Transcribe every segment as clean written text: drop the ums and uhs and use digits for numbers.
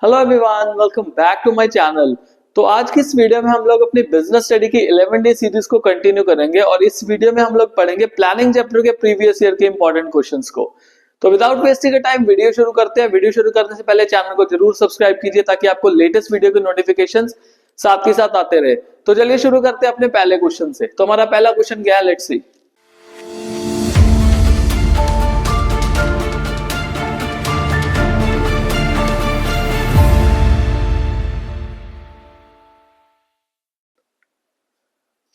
Hello everyone, welcome back to my channel. तो आज की इस वीडियो में हम लोग अपनी बिजनेस स्टडी की 11 डे सीरीज को कंटिन्यू करेंगे और इस वीडियो में हम लोग पढ़ेंगे प्लानिंग चैप्टर के प्रीवियस ईयर के इंपॉर्टेंट क्वेश्चंस को। तो विदाउट वेस्टिंग टाइम वीडियो शुरू करते हैं। वीडियो शुरू करने से पहले चैनल को जरूर सब्सक्राइब कीजिए ताकि आपको लेटेस्ट वीडियो के नोटिफिकेशंस साथ ही साथ आते रहे। तो चलिए शुरू करते हैं अपने पहले क्वेश्चन से। तो हमारा पहला क्वेश्चन क्या है, लेट्स सी।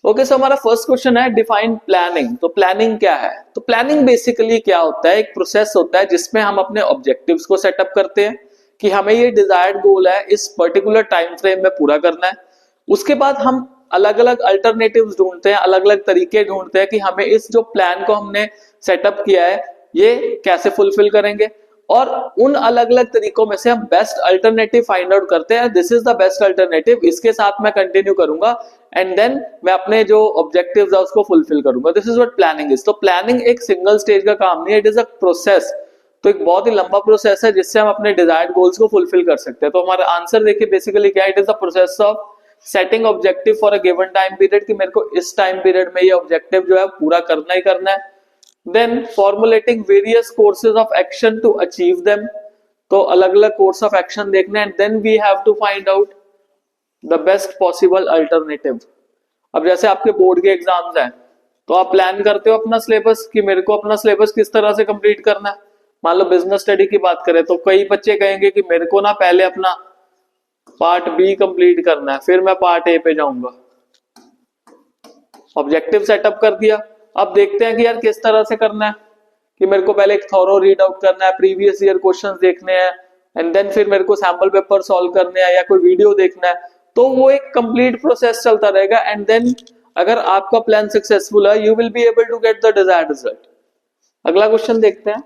ओके, सो हमारा फर्स्ट क्वेश्चन है डिफाइन प्लानिंग। तो प्लानिंग क्या है? तो प्लानिंग बेसिकली क्या होता है, एक प्रोसेस होता है जिसमें हम अपने ऑब्जेक्टिव्स को सेटअप करते हैं कि हमें ये डिजायर्ड गोल है इस पर्टिकुलर टाइम फ्रेम में पूरा करना है। उसके बाद हम अलग अलग अल्टरनेटिव्स ढूंढते हैं, अलग अलग तरीके ढूंढते हैं कि हमें इस जो प्लान को हमने सेटअप किया है ये कैसे फुलफिल करेंगे, और उन अलग अलग तरीकों में से हम बेस्ट अल्टरनेटिव फाइंड आउट करते हैं। This is the best alternative, इसके साथ मैं कंटिन्यू करूंगा एंड देन मैं अपने जो ऑब्जेक्टिव्स है उसको फुलफिल करूंगा। This is what planning is. तो प्लानिंग एक सिंगल स्टेज का काम नहीं है, इट इज अ प्रोसेस। तो एक बहुत ही लंबा प्रोसेस है जिससे हम अपने डिजायर्ड गोल्स को फुलफिल कर सकते हैं। तो हमारा आंसर देखिए बेसिकली क्या है, it is the process of setting objective for a given time period, कि मेरे को इस टाइम पीरियड में ये ऑब्जेक्टिव जो है पूरा करना ही करना है। Then formulating various courses of action to achieve them, तो अलग अलग कोर्स ऑफ एक्शन देखने हैं। then we have to find out the best possible alternative। अब जैसे आपके बोर्ड के एग्जाम्स हैं तो आप प्लान करते हो अपना सिलेबस कि मेरे को अपना सिलेबस किस तरह से कंप्लीट करना है। मान लो बिजनेस स्टडी की बात करें तो कई बच्चे कहेंगे कि मेरे को ना पहले अपना पार्ट बी कंप्लीट करना है, फिर मैं पार्ट ए पे जाऊंगा। ऑब्जेक्टिव सेटअप कर दिया, अब देखते हैं कि यार किस तरह से करना है, कि मेरे को पहले एक थॉरो रीड आउट करना है, प्रीवियस ईयर क्वेश्चंस देखने हैं एंड देन फिर मेरे को सैंपल पेपर सॉल्व करने हैं या कोई वीडियो देखना है। तो वो एक कंप्लीट प्रोसेस चलता रहेगा एंड देन अगर आपका प्लान सक्सेसफुल है you will be able to get the desired result. अगला क्वेश्चन देखते हैं।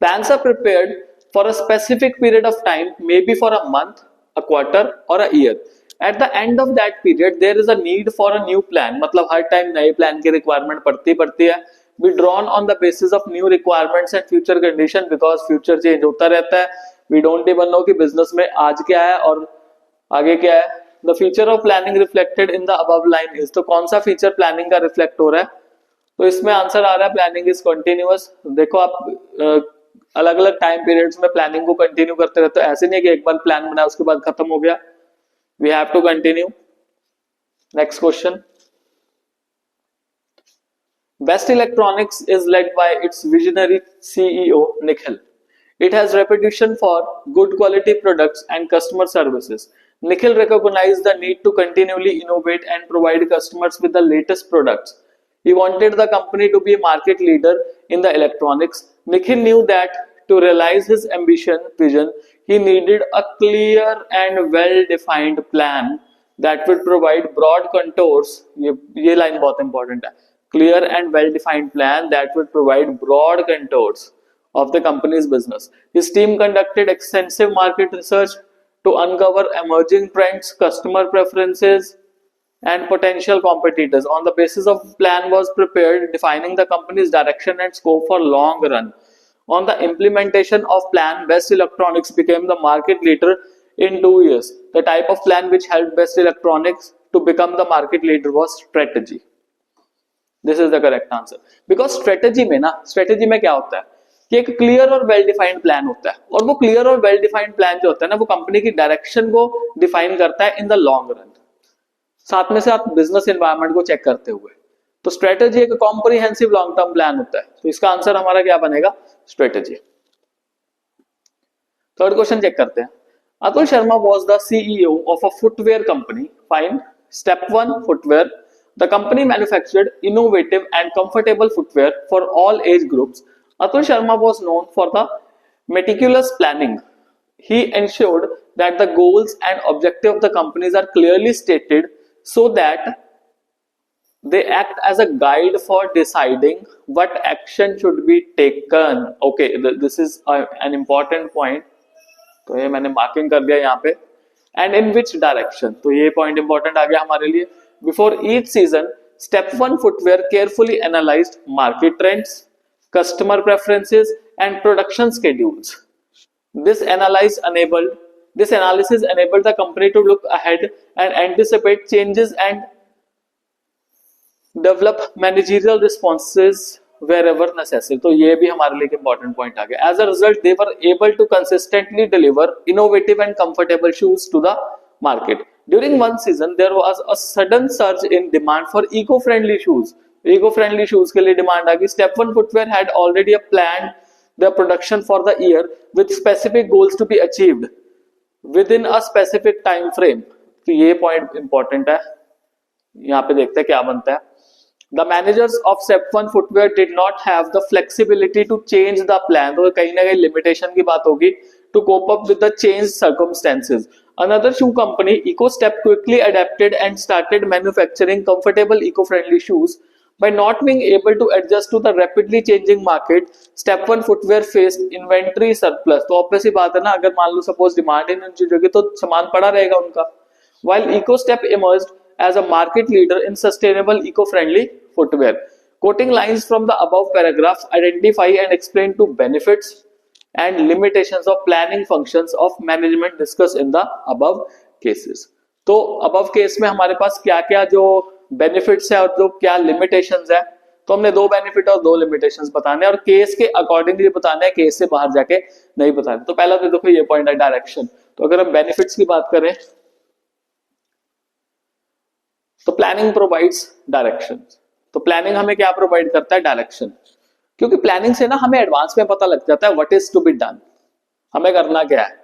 Plans are prepared for a specific period of time, maybe for a month, a quarter और a year. At the end of that period, there is a need for a new plan। मतलब हर time नए plan की requirement पड़ती है। Be drawn on the basis of new requirements and future condition, because future change होता रहता है। We don't even know कि business में आज क्या है और आगे क्या है। The feature of planning reflected in the above line is, तो कौन सा फीचर प्लानिंग का रिफ्लेक्ट हो रहा है? तो इसमें आंसर आ रहा है प्लानिंग इज कंटिन्यूअस। देखो आप अलग अलग टाइम पीरियड्स में प्लानिंग को कंटिन्यू करते रहते हो, ऐसे नहीं है कि एक बार प्लान बनाया उसके बाद खत्म हो गया। We have to continue. Next question. Best Electronics is led by its visionary CEO Nikhil. It has reputation for good quality products and customer services. Nikhil recognized the need to continually innovate and provide customers with the latest products. He wanted the company to be a market leader in the electronics. Nikhil knew that to realize his vision, he needed a clear and well-defined plan that would provide broad contours. ये line बहुत important है। Clear and well-defined plan that would provide broad contours of the company's business. His team conducted extensive market research to uncover emerging trends, customer preferences, and potential competitors. On the basis of plan was prepared, defining the company's direction and scope for long run. On the implementation of plan, Best Electronics became the market leader in 2 years. The type of plan which helped Best Electronics to become the market leader was strategy. This is the correct answer. Because strategy में क्या होता है कि एक clear और well defined plan होता है, और वो क्लियर और वेल डिफाइंड प्लान जो होता है ना वो कंपनी की डायरेक्शन को डिफाइन करता है इन द लॉन्ग रन, साथ में साथ बिजनेस एनवायरनमेंट को चेक करते हुए। तो स्ट्रेटेजी एक कॉम्प्रिहेंसिव लॉन्ग टर्म प्लान होता है। तो इसका आंसर हमारा क्या बनेगा? स्ट्रेटेजी। थर्ड क्वेश्चन चेक करते हैं। Atul Sharma was the CEO of a footwear company. Fine. Step 1, footwear. The company manufactured innovative and comfortable footwear for all age groups. Atul Sharma was known for the meticulous planning. He ensured that the goals and objectives of the companies are clearly stated so that they act as a guide for deciding what action should be taken. Okay, this is an important point. तो ये मैंने marking कर दिया यहाँ पे। And in which direction, तो ये point important आ गया हमारे लिए। Before each season, step 1 footwear carefully analysed market trends, customer preferences and production schedules. This analysis enabled the company to look ahead and anticipate changes and develop managerial responses wherever necessary. तो ये भी हमारे लिए important point आ गया. As a result, they were able to consistently deliver innovative and comfortable shoes to the market. During one season, there was a sudden surge in demand for eco-friendly shoes. Eco-friendly shoes के लिए demand आ गई. Step One Footwear had already planned the production for the year with specific goals to be achieved within a specific time frame. तो ये point important है. यहाँ पे देखते हैं क्या बनता है. The managers of Step One Footwear did not have the flexibility to change the plan. तो कहीं ना कहीं limitation की बात होगी to cope up with the changed circumstances. Another shoe company, EcoStep, quickly adapted and started manufacturing comfortable eco-friendly shoes. By not being able to adjust to the rapidly changing market, Step One Footwear faced inventory surplus. तो obvious बात है ना, अगर मान लो suppose demand इन चीजों की तो सामान पड़ा रहेगा उनका. While EcoStep emerged as a market leader in sustainable eco-friendly footwear. Quoting lines from the above paragraph identify and explain to benefits and limitations of planning functions of management discussed in the above cases. तो above case में हमारे पास क्या क्या जो benefits है और जो क्या limitations है, तो हमने दो benefit और दो limitations बताने और केस के अकॉर्डिंगली बताने हैं, केस से बाहर जाके नहीं बताने. तो पहला तो देखो ये पॉइंट है डायरेक्शन. तो अगर हम benefits की बात करें तो प्लानिंग प्रोवाइड्स डायरेक्शन. तो प्लानिंग हमें क्या प्रोवाइड करता है? डायरेक्शन. क्योंकि प्लानिंग से ना हमें एडवांस में पता लग जाता है what is to be done, हमें करना क्या है.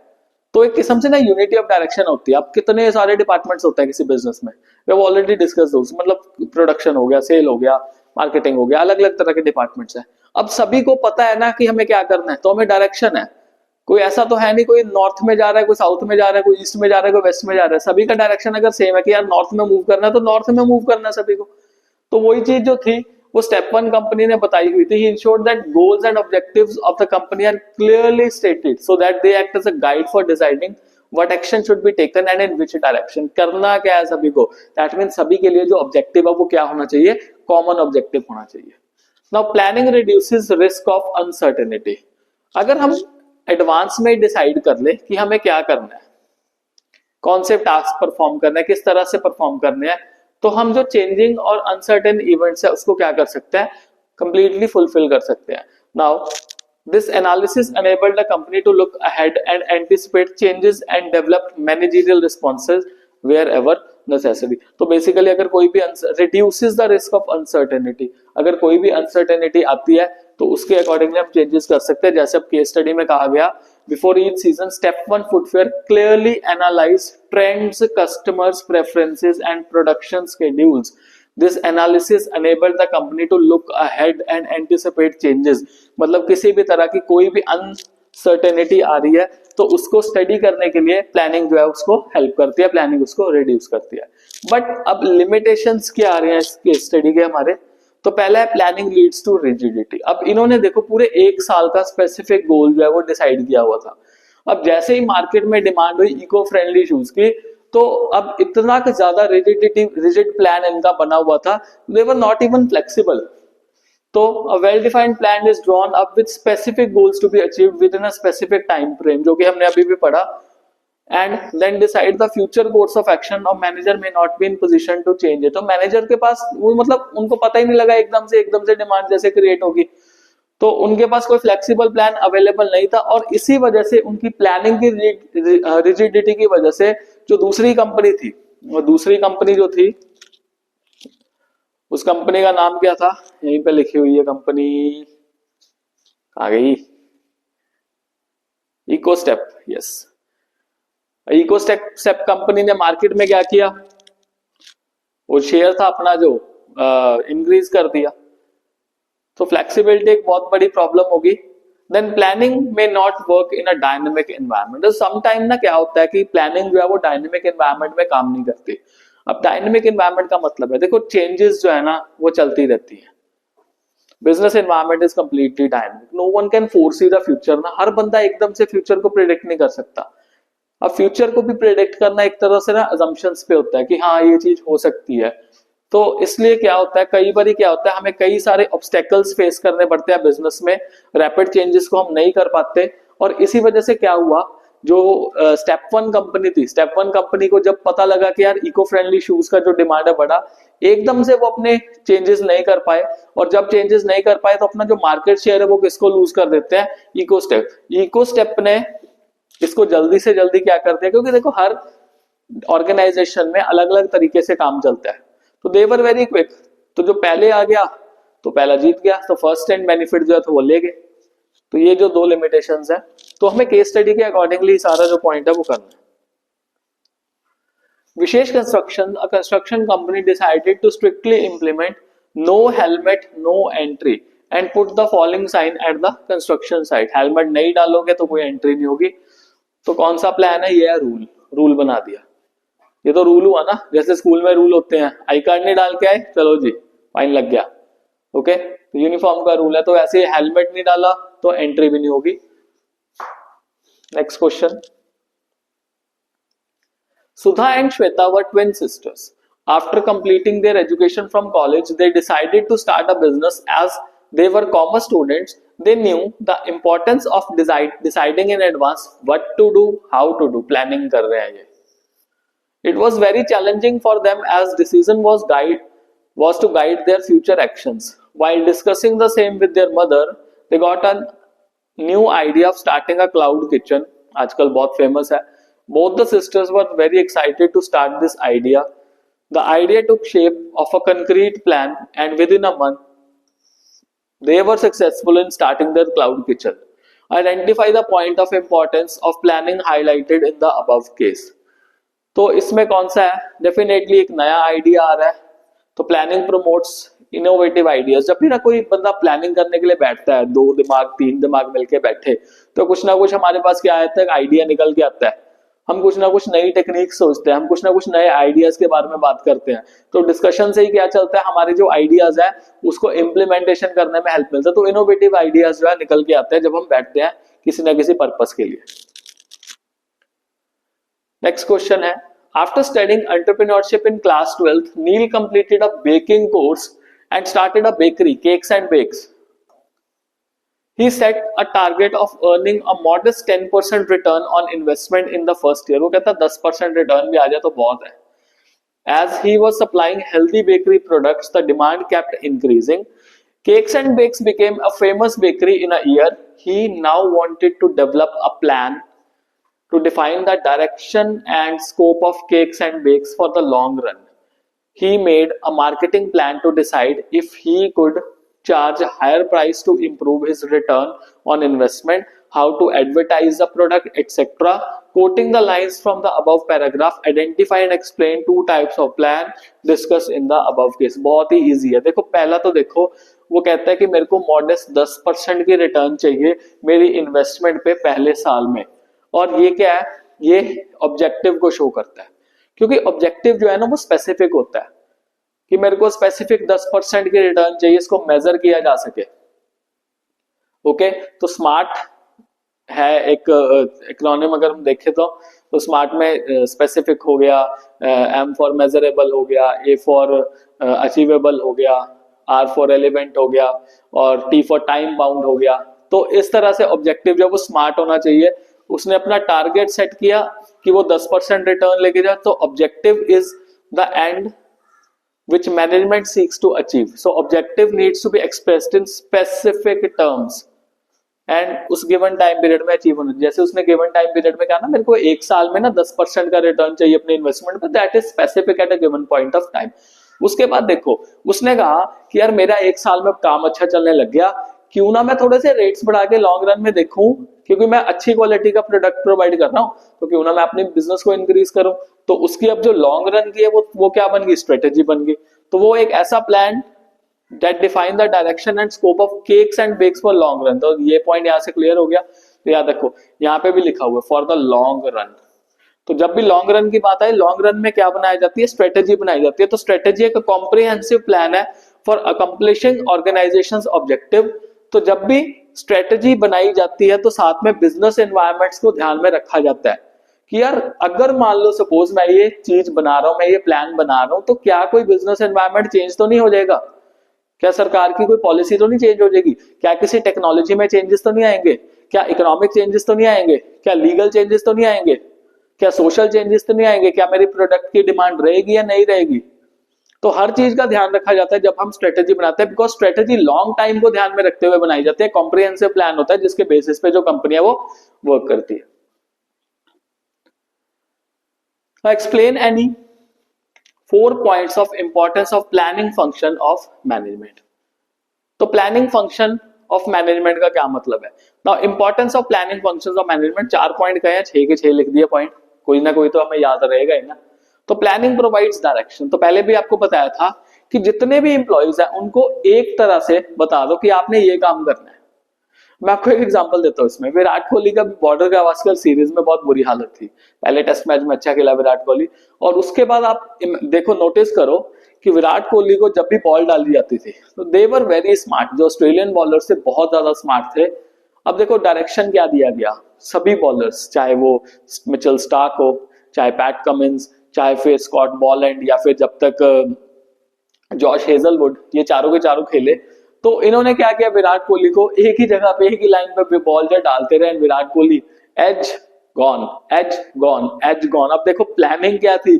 तो एक किस्म से ना यूनिटी ऑफ डायरेक्शन होती है. अब कितने सारे डिपार्टमेंट्स होते हैं किसी बिजनेस में, वी हैव ऑलरेडी डिस्कस्ड दोस. मतलब प्रोडक्शन हो गया, सेल हो गया, मार्केटिंग हो गया, अलग अलग तरह के डिपार्टमेंट्स हैं. अब सभी को पता है ना कि हमें क्या करना है, तो हमें डायरेक्शन है. कोई ऐसा तो है नहीं कोई नॉर्थ में जा रहा है, कोई साउथ में जा रहा है, कोई ईस्ट में जा रहा है, कोई वेस्ट में जा रहा है. सभी का डायरेक्शन अगर सेम है कि यार नॉर्थ में मूव करना है तो नॉर्थ में मूव करना है सभी को. तो वही चीज जो थी वो स्टेप वन कंपनी ने बताई हुई थी. He ensured that goals and objectives of the company are clearly stated so that they act as a guide for deciding what action should be taken and in which direction. करना क्या है सभी को, that means सभी के लिए जो objective है वो क्या होना चाहिए, कॉमन ऑब्जेक्टिव होना चाहिए. Now planning reduces risk of uncertainty. अगर हम एडवांस में डिसाइड कर ले कि हमें क्या करना है, कौन से टास्क परफॉर्म करना है, किस तरह से परफॉर्म करने हैं, तो हम जो चेंजिंग और अनसर्टेन इवेंट्स है उसको क्या कर सकते हैं, कंप्लीटली फुलफिल कर सकते हैं. Now this analysis enabled the company to look ahead and anticipate changes and develop managerial responses wherever necessary. तो बेसिकली अगर कोई भी reduces the risk of uncertainty, अगर कोई भी अनसर्टेनिटी आती है तो उसके अकॉर्डिंगली हम चेंजेस कर सकते हैं. जैसे अब केस स्टडी में कहा गया, before each season step one footwear clearly analyse trends, customers preferences and production schedules. This analysis enabled the company to look ahead and anticipate changes. मतलब किसी भी तरह की कोई भी अनसर्टेनिटी आ रही है तो उसको स्टडी करने के लिए प्लानिंग जो है उसको हेल्प करती है, प्लानिंग उसको रिड्यूस करती है. बट अब लिमिटेशंस क्या आ रहे हैं इसके स्टडी के हमारे, तो पहला है प्लानिंग लीड्स टू रिजिडिटी. अब इन्होंने देखो पूरे एक साल का स्पेसिफिक गोल जो है वो डिसाइड किया हुआ था. अब जैसे ही मार्केट में डिमांड हुई इको फ्रेंडली शूज की, तो अब इतना ज्यादा रिजिड प्लान इनका बना हुआ था, दे वर नॉट इवन फ्लेक्सिबल. तो a well defined plan is drawn up with specific goals to be achieved within a specific time frame, जो कि हमने अभी भी पढ़ा. And then decide the future course of action or manager may not be in position to change it. तो manager के पास वो मतलब उनको पता ही नहीं लगा एकदम से डिमांड जैसे क्रिएट होगी, तो उनके पास कोई फ्लेक्सिबल प्लान अवेलेबल नहीं था. और इसी वजह से उनकी प्लानिंग की रिजिडिटी की वजह से जो दूसरी कंपनी थी, वो दूसरी कंपनी जो थी उस कंपनी का नाम क्या था, यहीं पे लिखी हुई है कंपनी, आ गई, इकोस्टेप. यस, इकोस्टेप कंपनी ने मार्केट में क्या किया, वो शेयर था अपना जो इंक्रीज कर दिया. तो फ्लेक्सिबिलिटी एक बहुत बड़ी प्रॉब्लम होगी. देन प्लानिंग में not work in a dynamic environment. Some time ना क्या होता है कि प्लानिंग जो है वो डायनेमिक एनवायरनमेंट में काम नहीं करती. अब डायनेमिक एनवायरनमेंट का मतलब है, देखो चेंजेस जो है ना वो चलती रहती है. Business environment is completely dynamic. No one can foresee the future. ना हर बंदा एकदम से फ्यूचर को प्रेडिक्ट नहीं कर सकता. अब फ्यूचर को भी प्रेडिक्ट करना एक तरह से ना अजम्पशंस पे होता है कि हाँ ये चीज हो सकती है. तो इसलिए क्या होता है, कई बार क्या होता है, हमें कई सारे ऑब्स्टेकल्स फेस करने पड़ते हैं बिजनेस में, रैपिड चेंजेस को हम नहीं कर पाते और इसी वजह से क्या हुआ, जो स्टेप वन कंपनी थी, स्टेप वन कंपनी को जब पता लगा कि यार इको फ्रेंडली शूज का जो डिमांड है बढ़ा, एकदम से वो अपने चेंजेस नहीं कर पाए, और जब चेंजेस नहीं कर पाए तो अपना जो मार्केट शेयर है वो किसको लूज कर देते हैं, इको स्टेप। इको स्टेप ने इसको जल्दी से जल्दी क्या करते हैं, क्योंकि देखो हर ऑर्गेनाइजेशन में अलग अलग तरीके से काम चलता है, तो दे वर वेरी क्विक। तो जो पहले आ गया तो पहला जीत गया, तो फर्स्ट हैंड बेनिफिट जो है तो वो ले गए। तो ये जो दो लिमिटेशंस है, तो हमें केस स्टडी के अकॉर्डिंगली सारा जो पॉइंट है वो करना है। विशेष construction, a construction company decided to strictly implement no helmet no entry and put the following sign at the construction site. Helmet नहीं डालोगे तो कोई एंट्री नहीं होगी। तो कौन सा प्लान है, ये है रूल, रूल बना दिया। ये तो रूल हुआ ना, जैसे स्कूल में रूल होते हैं, आई कार्ड नहीं डाल के आए चलो जी फाइन लग गया, ओके, तो यूनिफॉर्म का रूल है। तो ऐसे हेलमेट नहीं डाला तो एंट्री भी नहीं होगी। Next question, Sudha and Shweta were twin sisters. After completing their education from college, they decided to start a business. As they were commerce students, they knew the importance of deciding in advance what to do, how to do. Planning कर रहे हैं ये. It was very challenging for them as decision was to guide their future actions. While discussing the same with their mother, they got a new idea of starting a cloud kitchen. आजकल बहुत famous है. Both the sisters were very excited to start this idea. The idea took shape of a concrete plan, and within a month, they were successful in starting their cloud kitchen. Identify the point of importance of planning highlighted in the above case. तो इसमें कौन सा है, definitely एक नया idea आ रहा है। तो प्लानिंग प्रमोट्स इनोवेटिव आइडियाज। जब भी ना कोई बंदा प्लानिंग करने के लिए बैठता है, दो दिमाग तीन दिमाग मिलके बैठे, तो कुछ ना कुछ हमारे पास क्या आता है, आइडिया निकल के आता है। हम कुछ ना कुछ नई टेक्निक सोचते हैं, हम कुछ ना कुछ नए आइडियाज के बारे में बात करते हैं। तो डिस्कशन से ही क्या चलता है, हमारे जो आइडियाज है उसको इम्प्लीमेंटेशन करने में हेल्प मिलता है। तो इनोवेटिव आइडियाज जो है निकल के आते हैं जब हम बैठते हैं किसी ना किसी पर्पस के लिए। नेक्स्ट क्वेश्चन है, after studying entrepreneurship in class 12th, Neel completed a baking course and started a bakery, cakes and bakes. He set a target of earning a modest 10% return on investment in the first year. वो कहता 10% return भी आ जाए तो बहुत है. As he was supplying healthy bakery products, the demand kept increasing. Cakes and Bakes became a famous bakery in a year. He now wanted to develop a plan to define the direction and scope of Cakes and Bakes for the long run. He made a marketing plan to decide if he could charge a higher price to improve his return on investment, how to advertise the product, etc. Quoting the lines from the above paragraph, identify and explain two types of plan discussed in the above case. बहुत ही easy है। देखो पहला तो देखो वो कहता है कि मेरे को मॉडेस्ट 10% की रिटर्न चाहिए मेरी इन्वेस्टमेंट पे पहले साल में, और ये क्या है, ये ऑब्जेक्टिव को शो करता है, क्योंकि ऑब्जेक्टिव जो है ना वो स्पेसिफिक होता है कि मेरे को स्पेसिफिक 10% की रिटर्न चाहिए, इसको मेजर किया जा सके। ओके, तो स्मार्ट है एक एक्रोनिम अगर हम देखें तो स्मार्ट में स्पेसिफिक हो गया, एम फॉर मेजरेबल हो गया, ए फॉर अचीवेबल हो गया, आर फॉर एलिवेंट हो गया, और टी फॉर टाइम बाउंड हो गया। तो इस तरह से ऑब्जेक्टिव जो वो स्मार्ट होना चाहिए। उसने अपना टारगेट सेट किया कि वो 10% रिटर्न लेके जाए, तो objective is the end which management seeks to achieve. So objective needs to be expressed in specific terms and उस given time period में अचीव होना। जैसे उसने given time period में कहा ना मेरे को एक साल में ना 10% का रिटर्न चाहिए अपने इन्वेस्टमेंट पे, that is specific at a given point of time. उसके बाद देखो उसने कहा कि यार मेरा एक साल में काम अच्छा चलने लग गया, क्यों ना मैं थोड़े से रेट्स बढ़ा के लॉन्ग रन में देखूं, क्योंकि मैं अच्छी क्वालिटी का प्रोडक्ट प्रोवाइड कर रहा हूं, तो क्यों ना मैं अपने बिजनेस को इंक्रीज करूं। तो उसकी अब जो लॉन्ग रन की है वो क्या बन गई, स्ट्रेटेजी बन गई। तो वो एक ऐसा plan that define the direction and scope of cakes and bakes for long run. तो ये पॉइंट यहां से क्लियर हो गया। तो याद रखो यहाँ पे भी लिखा हुआ है फॉर द लॉन्ग रन। तो जब भी लॉन्ग रन की बात आए, लॉन्ग रन में क्या बनाई जाती है, स्ट्रेटेजी बनाई जाती है। तो स्ट्रेटेजी एक कॉम्प्रिहेंसिव प्लान है फॉर अकम्प्लिशिंग ऑर्गेनाइजेशंस ऑब्जेक्टिव। तो जब भी स्ट्रेटेजी बनाई जाती है तो साथ में बिजनेस एनवायरमेंट्स को ध्यान में रखा जाता है कि यार अगर मान लो सपोज मैं ये चीज बना रहा हूं, मैं ये प्लान बना रहा हूं, तो क्या कोई बिजनेस एनवायरमेंट चेंज तो नहीं हो जाएगा, क्या सरकार की कोई पॉलिसी तो नहीं चेंज हो जाएगी, क्या किसी टेक्नोलॉजी में चेंजेस तो नहीं आएंगे, क्या इकोनॉमिक चेंजेस तो नहीं आएंगे, क्या लीगल चेंजेस तो नहीं आएंगे, क्या सोशल चेंजेस तो नहीं आएंगे, क्या मेरी प्रोडक्ट की डिमांड रहेगी या नहीं रहेगी। तो हर चीज का ध्यान रखा जाता है जब हम स्ट्रेटेजी बनाते हैं, बिकॉज स्ट्रेटेजी लॉन्ग टाइम को ध्यान में रखते हुए बनाई जाती है। कॉम्प्रिहेंसिव प्लान होता है जिसके बेसिस पे जो कंपनी है वो वर्क करती है। Explain any 4 points of importance of planning function of management। तो प्लानिंग फंक्शन ऑफ मैनेजमेंट का क्या मतलब है। Now importance of planning functions of management 4 point कहे हैं, 6 के 6 लिख दिए पॉइंट, कोई ना कोई तो हमें याद रहेगा ही ना। तो प्लानिंग प्रोवाइड्स डायरेक्शन, तो पहले भी आपको बताया था कि जितने भी इंप्लॉइज हैं उनको एक तरह से बता दो कि आपने ये काम करना है। मैं आपको एक एग्जांपल देता हूँ इसमें, विराट कोहली का बॉर्डर गावस्कर सीरीज में बहुत बुरी हालत थी। पहले टेस्ट मैच में अच्छा खेला विराट कोहली, और उसके बाद आप देखो नोटिस करो कि विराट कोहली को जब भी बॉल डाली जाती थी तो दे वर वेरी स्मार्ट, जो ऑस्ट्रेलियन बॉलर से बहुत ज्यादा स्मार्ट थे। अब देखो डायरेक्शन क्या दिया गया, सभी बॉलर्स, चाहे वो मिचेल स्टार्क हो, चाहे पैट कमिंस, चाहे फिर स्कॉट बॉलैंड, या फिर जब तक जॉश हेजलवुड, ये चारों के चारों खेले। तो इन्होंने क्या किया, विराट कोहली को एक ही जगह पे एक ही लाइन पे बॉल जब डालते रहे, Virat Kohli as gone, as gone, as gone. अब देखो प्लानिंग क्या थी,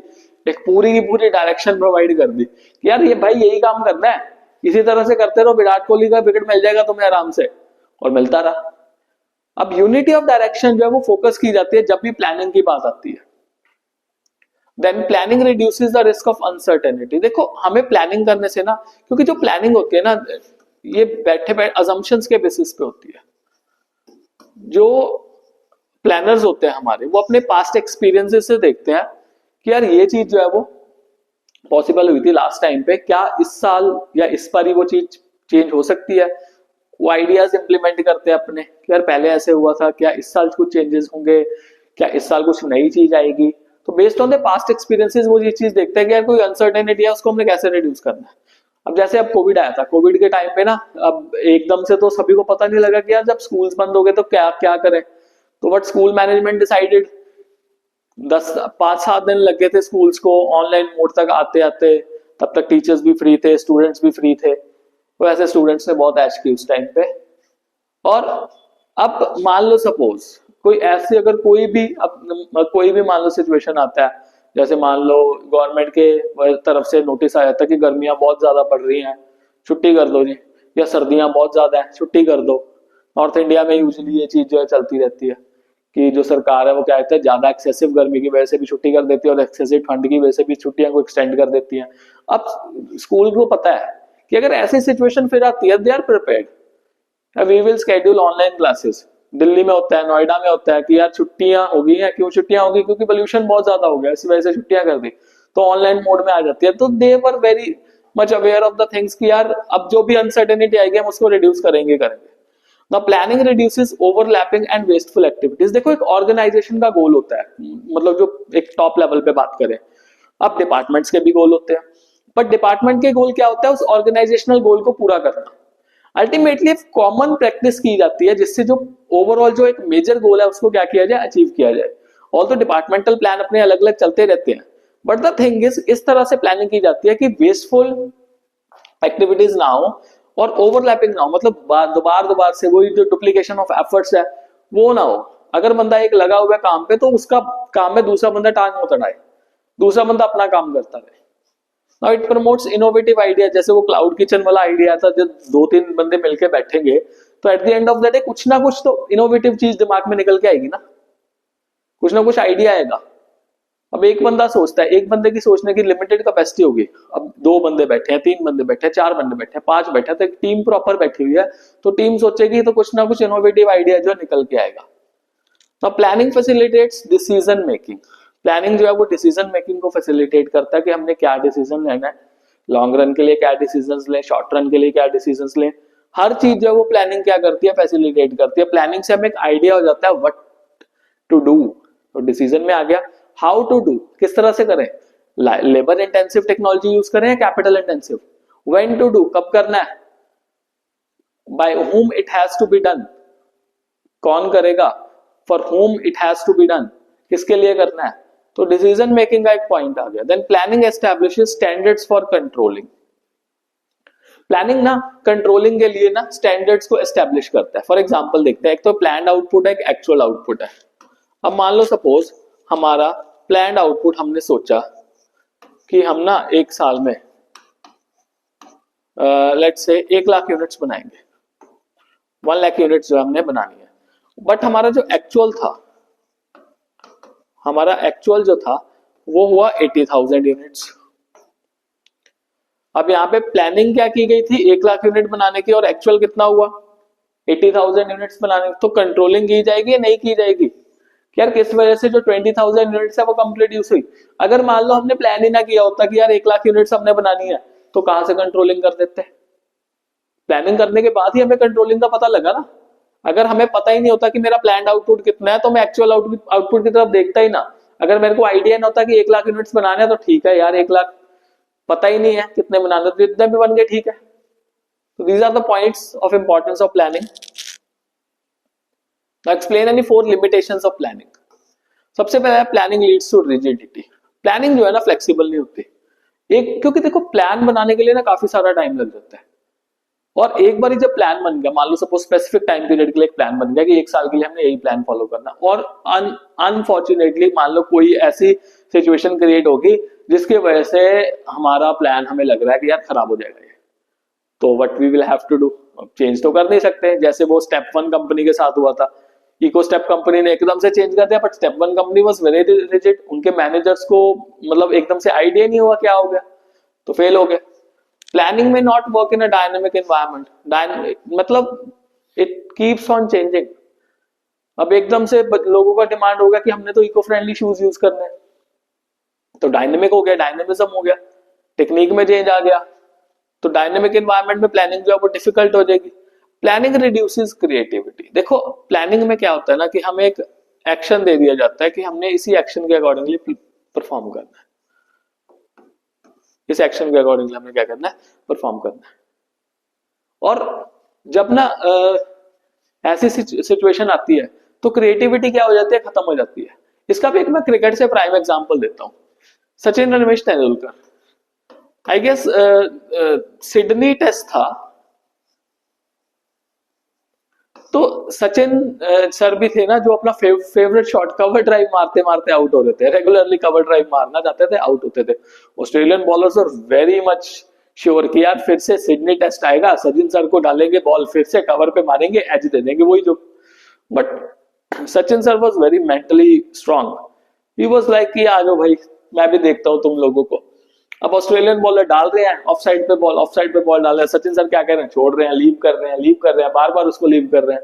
एक पूरी की पूरी डायरेक्शन प्रोवाइड कर दी कि यार ये भाई यही काम करना है, इसी तरह से करते रहो, विराट कोहली का विकेट मिल जाएगा तुम्हें आराम से, और मिलता रहा। अब यूनिटी ऑफ डायरेक्शन जो है वो फोकस की जाती है जब भी प्लानिंग की बात आती है। Then planning reduces the risk of uncertainty. देखो हमें प्लानिंग करने से ना, क्योंकि जो प्लानिंग होती है ना ये बैठे बैठे अजम्पशंस के बेसिस पे होती है। जो प्लानर्स होते हैं हमारे, वो अपने पास्ट एक्सपीरियंसेस से देखते हैं कि यार ये चीज जो है वो पॉसिबल हुई थी लास्ट टाइम पे, क्या इस साल या इस बार ही वो चीज चेंज हो सकती है। वो आइडियाज इंप्लीमेंट करते हैं अपने कि यार पहले ऐसे हुआ था, क्या इस साल कुछ चेंजेस होंगे, क्या इस साल कुछ नई चीज आएगी। तो based on the past experiences वो ये चीज देखते हैं कि यार कोई अनसर्टेनिटी है उसको हमने कैसे रिड्यूस करना है। अब जैसे अब कोविड आया था, कोविड के टाइम पे ना अब एकदम से तो सभी को पता नहीं लगा कि यार जब स्कूल्स बंद हो गए तो क्या क्या करें। तो बट स्कूल मैनेजमेंट डिसाइडेड, 5-7 दिन लग गए थे स्कूल्स को ऑनलाइन मोड तक आते आते, तब तक टीचर्स भी फ्री थे, स्टूडेंट्स भी फ्री थे। तो ऐसे स्टूडेंट्स ने बहुत ऐश की उस टाइम पे। और अब मान लो सपोज कोई ऐसी, अगर कोई भी मान लो सिचुएशन आता है, जैसे मान लो गवर्नमेंट के तरफ से नोटिस आया था कि गर्मियां बहुत ज्यादा पड़ रही हैं, छुट्टी कर दो जी, या सर्दियां बहुत ज्यादा है, छुट्टी कर दो। नॉर्थ इंडिया में यूजुअली ये चीज जो है चलती रहती है कि जो सरकार है वो क्या कहते हैं, ज्यादा एक्सेसिव गर्मी की वजह से भी छुट्टी कर देती है और एक्सेसिव ठंड की वजह से भी छुट्टियां को एक्सटेंड कर देती है। अब स्कूल को पता है कि अगर ऐसी सिचुएशन फिर आती है, they are prepared, we will schedule online classes. Delhi में होता है, नोएडा में होता है कि यार छुट्टियां हो गई हैं, क्यों छुट्टियां होगी, क्योंकि पोल्यूशन बहुत ज्यादा हो गया, इसी वजह से छुट्टियां कर दी, तो ऑनलाइन मोड में आ जाती है। तो they were very much aware of the things कि यार अब जो भी अनसर्टेनिटी आएगी हम उसको रिड्यूस करेंगे। The planning reduces overlapping and wasteful activities. देखो एक ऑर्गेनाइजेशन का गोल होता है, मतलब जो एक टॉप लेवल पे बात करें, अब डिपार्टमेंट्स के भी गोल होते हैं, बट डिपार्टमेंट के गोल क्या होता है, उस ऑर्गेनाइजेशनल गोल को पूरा करना। अल्टीमेटली कॉमन प्रैक्टिस की जाती है जिससे जो ओवरऑल जो एक मेजर गोल है उसको क्या किया जाए, अचीव किया जाए। ऑल तो डिपार्टमेंटल प्लान अपने अलग अलग चलते रहते हैं, बट द थिंग इज इस तरह से प्लानिंग की जाती है कि वेस्टफुल एक्टिविटीज ना हो और ओवरलैपिंग ना हो, मतलब दोबार से वही जो डुप्लीकेशन ऑफ एफर्ट्स है वो ना हो। अगर बंदा एक लगा हुआ है काम पे तो उसका काम में दूसरा बंदा टांग मत अड़ाए, दूसरा बंदा अपना काम करता रहे। Now it promotes innovative idea, जैसे वो क्लाउड किचन वाला आइडिया था, जब 2-3 बंदे मिलके बैठेंगे तो at the end of the day कुछ ना कुछ तो इनोवेटिव चीज दिमाग में निकल के आएगी ना, कुछ ना कुछ आइडिया आएगा। अब एक बंदा सोचता है, एक बंदे की सोचने की लिमिटेड कैपेसिटी होगी, अब 2 बंदे बैठे हैं, 3 बंदे बैठे हैं, 4 बंदे बैठे हैं, 5 बैठे हैं, तो एक टीम प्रॉपर बैठी हुई है, तो टीम सोचेगी तो कुछ ना कुछ इनोवेटिव आइडिया जो निकल के आएगा। तो planning facilitates decision making. Planning जो है वो डिसीजन मेकिंग को फैसिलिटेट करता है कि हमने क्या डिसीजन लेना है, लॉन्ग रन के लिए क्या डिसीजंस लें, शॉर्ट रन के लिए क्या डिसीजंस लें। हर चीज जो है वो प्लानिंग क्या करती है, फैसिलिटेट करती है। प्लानिंग से हमें एक आइडिया हो जाता है व्हाट टू डू, तो डिसीजन में आ गया हाउ टू डू, किस तरह से करें, लेबर इंटेंसिव टेक्नोलॉजी यूज करें या capital intensive, when to do, कब करना है, by whom it has to be done, कौन करेगा, for whom it has to be done, किसके लिए करना है। तो डिसीजन मेकिंग का एक पॉइंट आ गया। Then planning establishes standards for controlling. Planning ना कंट्रोलिंग के लिए ना स्टैंडर्ड्स को एस्टेब्लिश करता है। फॉर एग्जांपल देखते हैं, एक तो प्लान्ड आउटपुट है, एक एक्चुअल आउटपुट है। अब मान लो सपोज हमारा प्लान्ड आउटपुट, हमने सोचा कि हम ना एक साल में लेट्स से 1 लाख यूनिट्स बनाएंगे, 1 लाख यूनिट्स जो हमने बनानी है। बट हमारा जो एक्चुअल था, हमारा एक्चुअल जो था वो हुआ 80,000 यूनिट्स। अब यहाँ पे प्लानिंग क्या की गई थी, 1 लाख यूनिट बनाने की, और एक्चुअल कितना हुआ 80,000 यूनिट्स बनाने की। तो कंट्रोलिंग की जाएगी या नहीं की जाएगी कि यार किस वजह से जो 20,000 यूनिट्स है वो कंप्लीट यूज हुई। अगर मान लो हमने प्लान ही ना किया होता कि यार 1 लाख यूनिट्स हमने बनानी है, तो कहां से कंट्रोलिंग कर देते। प्लानिंग करने के बाद ही हमें कंट्रोलिंग का पता लगा ना। अगर हमें पता ही नहीं होता कि मेरा प्लान आउटपुट कितना है, तो मैं एक्चुअल आउटपुट की तरफ देखता ही ना। अगर मेरे को आइडिया नहीं होता कि 1 लाख यूनिट्स बनाने हैं, तो ठीक है यार 1 लाख पता ही नहीं है कितने बनाने, तो जितने भी बन गए ठीक है। तो these are the points of importance of planning. Now explain any 4 limitations of planning. सबसे पहला planning leads to rigidity. Planning जो है ना फ्लेक्सिबल नहीं होती एक, क्योंकि देखो प्लान बनाने के लिए ना काफी सारा टाइम लग जाता है। और एक बार जब प्लान बन गया, मान लो सपोज स्पेसिफिक टाइम पीरियड के लिए एक प्लान बन गया कि 1 साल के लिए हमने यही प्लान फॉलो करना, और अनफॉर्चुनेटली मान लो कोई ऐसी सिचुएशन क्रिएट होगी जिसकी वजह से हमारा प्लान हमें लग रहा है कि यार खराब हो जाएगा ये, तो what we will have to do, change तो कर नहीं सकते। जैसे वो स्टेप 1 कंपनी के साथ हुआ था, इको स्टेप कंपनी ने एकदम से चेंज कर दिया, but step 1 company was very rigid. उनके मैनेजर्स को मतलब एकदम से आइडिया नहीं हुआ क्या हो गया, तो फेल हो गए। प्लानिंग में not work in a dynamic environment, मतलब इट कीप्स ऑन चेंजिंग। अब एकदम से लोगों का डिमांड होगा कि हमने तो इको फ्रेंडली शूज यूज करने हैं, तो डायनेमिक हो गया, डायनेमिज्म हो गया, टेक्निक में चेंज आ गया, तो डायनेमिक एनवायरनमेंट में प्लानिंग जो है वो डिफिकल्ट हो जाएगी। Planning reduces creativity. देखो प्लानिंग में क्या होता है ना कि हमें एक एक्शन दे दिया जाता है कि हमने इसी एक्शन के अकॉर्डिंगली परफॉर्म करना है, इस एक्शन के अकॉर्डिंगली हमने क्या करना है, परफॉर्म करना है। और जब ना ऐसी सिचुएशन आती है तो क्रिएटिविटी क्या हो जाती है, खत्म हो जाती है। इसका भी एक मैं क्रिकेट से प्राइम एग्जांपल देता हूं। Sachin Ramesh Tendulkar, I guess Sydney test था, तो सचिन सर भी थे ना जो अपना फेवरेट शॉट कवर ड्राइव मारते मारते आउट हो रहे थे, रेगुलरली कवर ड्राइव मारना चाहते थे, आउट होते थे। Australian bowlers are very much sure कि यार फिर से सिडनी टेस्ट आएगा, सचिन सर को डालेंगे बॉल, फिर से कवर पे मारेंगे, एज दे देंगे वही जो। But Sachin sir was very mentally strong, he was like कि आ जाओ भाई मैं भी देखता हूं तुम लोगों को। अब ऑस्ट्रेलियन बॉलर डाल रहे हैं ऑफ साइड पे बॉल डाल रहे हैं, सचिन सर क्या कर रहे हैं, छोड़ रहे हैं, लीव कर रहे हैं, बार बार उसको लीव कर रहे हैं।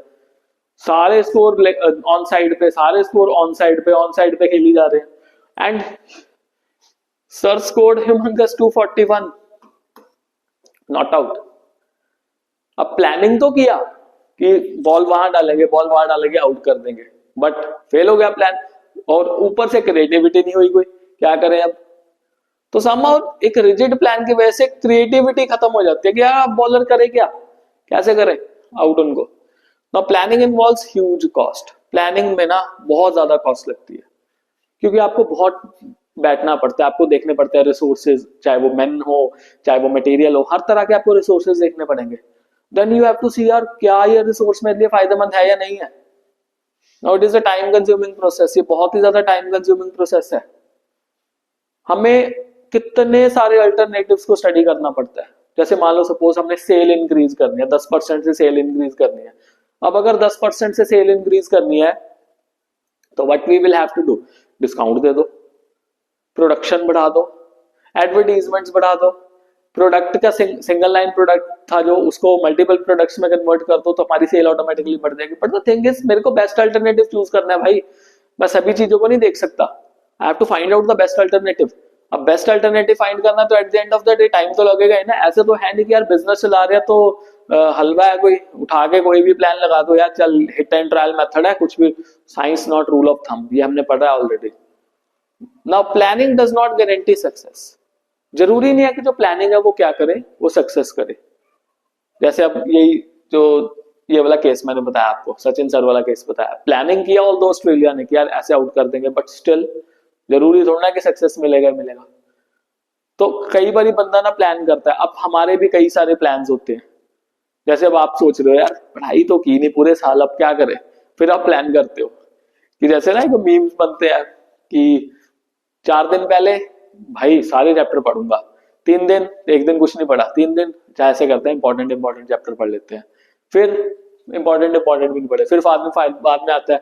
सारे स्कोर ऑन साइड पे, सारे स्कोर ऑन साइड पे खेली जा रहे हैं, and sir scored humongous 241, not out. अब प्लानिंग तो किया कि बॉल वहां डालेंगे आउट कर देंगे, बट फेल हो गया प्लान, और ऊपर से क्रिएटिविटी नहीं हुई, कोई क्या करें अब। तो समहाउ एक रिजिड प्लान की वजह से क्रिएटिविटी खत्म हो जाती है कि यार बॉलर करे क्या, कैसे करे आउट उनको। Now planning involves huge cost. Planning में ना बहुत ज्यादा कॉस्ट लगती है, क्योंकि आपको बहुत बैठना पड़ता है, आपको देखने पड़ते हैं रिसोर्सेज, चाहे वो मैन हो चाहे वो मटेरियल हो, हर तरह के आपको रिसोर्सेज देखने पड़ेंगे। देन यू हैव टू सी यार क्या ये रिसोर्स मेरे लिए फायदेमंद है या नहीं है। Now it is a time consuming process, ये बहुत ही ज्यादा टाइम कंज्यूमिंग प्रोसेस है। हमें कितने सारे अल्टरनेटिव्स को स्टडी करना पड़ता है। जैसे मान लो सपोज हमने सेल इंक्रीज करनी है, 10% से सेल इंक्रीज करनी है। अब अगर 10% से सेल इंक्रीज करनी है तो what we will have to do, discount दे दो, प्रोडक्शन बढ़ा दो, एडवर्टीजमेंट्स बढ़ा दो, प्रोडक्ट का सिंगल लाइन प्रोडक्ट था जो उसको मल्टीपल प्रोडक्ट्स में कन्वर्ट कर दो, तो हमारी सेल ऑटोमेटिकली बढ़ जाएगी। बट द थिंग इज मेरे को बेस्ट अल्टरनेटिव चूज करना है भाई, मैं सभी चीजों को नहीं देख सकता, I have to find out the best alternative. अब बेस्ट अल्टरनेटिव फाइंड करना तो at the end of the day time तो लगेगा ही ना। ऐसे तो है नहीं कि यार बिजनेस चला रहे हैं तो हलवा है कोई, उठा के कोई भी प्लान लगा दो यार, चल हिट एंड ट्रायल मेथड है, कुछ भी science not rule of thumb, ये हमने पढ़ा है already. Now planning does not guarantee success. जरूरी नहीं है कि जो प्लानिंग है वो क्या करे, वो सक्सेस करे। जैसे अब यही जो ये वाला केस मैंने बताया आपको, सचिन सर वाला केस बताया, प्लानिंग किया ऑल दो ऑस्ट्रेलिया ने कि यार ऐसे आउट कर देंगे, बट स्टिल जरूरी थोड़ा ना कि सक्सेस मिलेगा। तो कई बार बंदा ना प्लान करता है, अब हमारे भी कई सारे प्लान्स होते हैं, जैसे अब आप सोच रहे हो यार पढ़ाई तो की नहीं पूरे साल, अब क्या करें, फिर आप प्लान करते हो कि जैसे ना एक मीम्स बनते हैं कि 4 दिन पहले भाई सारे चैप्टर पढ़ूंगा, 3 दिन एक दिन कुछ नहीं पढ़ा, 3 दिन चाहे ऐसे करते हैं इंपॉर्टेंट इंपॉर्टेंट चैप्टर पढ़ लेते हैं, फिर इंपॉर्टेंट भी नहीं पढ़े, फिर बाद में आता है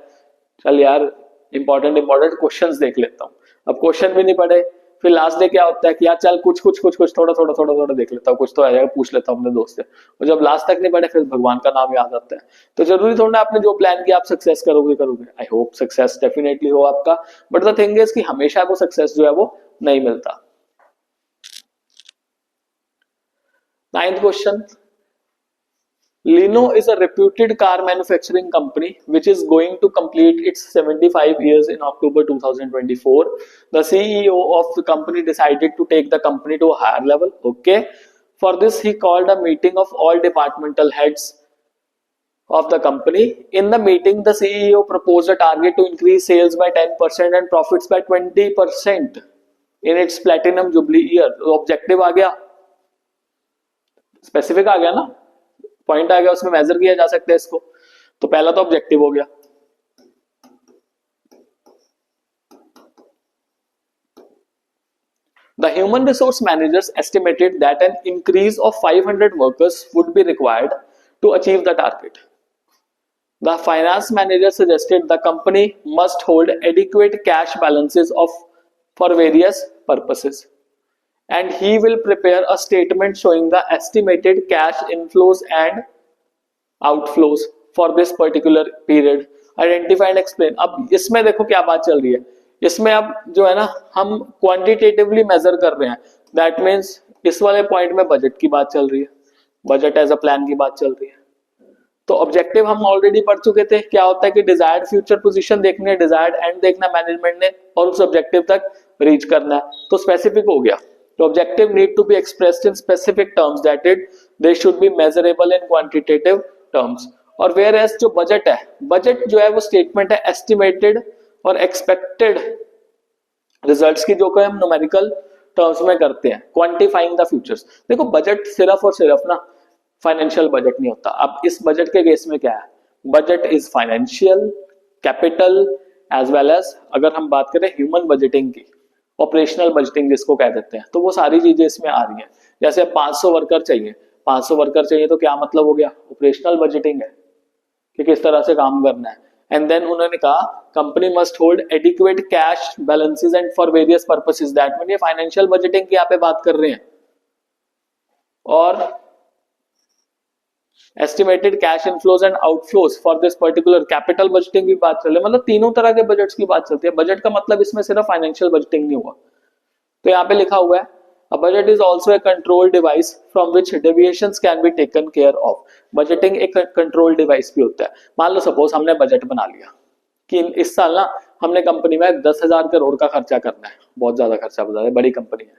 चल यार इंपॉर्टेंट क्वेश्चंस देख लेता हूँ, अब क्वेश्चन भी नहीं पढ़े, फिर लास्ट डे क्या होता है कि यार चल कुछ थोड़ा देख लेता हूँ, कुछ तो आ जाएगा, पूछ लेता हूँ अपने दोस्त से, और जब लास्ट तक नहीं पढ़े फिर भगवान का नाम याद आता है। तो जरूरी थोड़ा आपने जो प्लान किया आप सक्सेस करोगे, आई होप सक्सेस डेफिनेटली हो आपका, बट द थिंग इज कि हमेशा वो सक्सेस जो है वो नहीं मिलता। 9th question, Lino is a reputed car manufacturing company which is going to complete its 75 years in October 2024. The CEO of the company decided to take the company to a higher level. Okay. For this, he called a meeting of all departmental heads of the company. In the meeting, the CEO proposed a target to increase sales by 10% and profits by 20% in its platinum jubilee year. Objective आ गया, specific आ गया ना, point आ गया, उसमें major किया जा सकता है इसको। तो पहला तो ऑब्जेक्टिव हो गया। The human resource managers estimated that an increase of 500 workers would be required to achieve the target. The finance manager suggested the company must hold adequate cash balances for various purposes, and he will prepare a statement showing the estimated cash inflows and outflows for this particular period. Identify and explain. अब इसमें देखो क्या बात चल रही है, इसमें अब जो है ना हम क्वांटिटेटिवली मेजर कर रहे हैं, दैट मीन्स इस वाले पॉइंट में बजट की बात चल रही है, बजट एज अ प्लान की बात चल रही है। तो ऑब्जेक्टिव हम ऑलरेडी पढ़ चुके थे, क्या होता है कि डिजायर्ड फ्यूचर पोजीशन देखनी है, डिजायर्ड एंड देखना मैनेजमेंट ने, और उस ऑब्जेक्टिव तक रीच करना है। तो स्पेसिफिक हो गया, तो objective need to be expressed in specific terms, that it they should be measurable in quantitative terms. और वेयर एज जो बजट है, बजट जो है वो स्टेटमेंट है एस्टिमेटेड और एक्सपेक्टेड रिजल्ट्स की, जो कि हम न्यूमेरिकल टर्म्स में करते हैं, क्वांटिफाइंग द फ्यूचर्स। देखो बजट सिर्फ और सिर्फ ना फाइनेंशियल बजट नहीं होता। अब इस बजट के केस में क्या है, budget is financial, capital, as well as अगर हम बात करें ह्यूमन बजटिंग की, ऑपरेशनल बजटिंग जिसको कह देते हैं, तो वो सारी चीजें इसमें आ रही हैं। जैसे 500 वर्कर चाहिए, 500 वर्कर चाहिए तो क्या मतलब हो गया, ऑपरेशनल बजटिंग है कि किस तरह से काम करना है। एंड देन उन्होंने कहा company must hold adequate cash balances and for various purposes, that mean ये फाइनेंशियल बजटिंग की यहाँ पे बात कर रहे हैं। और estimated cash inflows and outflows for this particular, capital budgeting की बात चल रही है, मतलब तीनों तरह के बजट्स की बात चलती है। बजट का मतलब इसमें सिर्फ फाइनेंशियल बजटिंग नहीं हुआ। तो यहाँ पे लिखा हुआ है a budget is also a control device from which deviations can be taken care of. Budgeting एक कंट्रोल डिवाइस भी होता है। मान लो सपोज हमने बजट बना लिया कि इस साल ना हमने कंपनी में 10,000 करोड़ का खर्चा करना है, बहुत ज्यादा खर्चा बता है, बड़ी कंपनी है,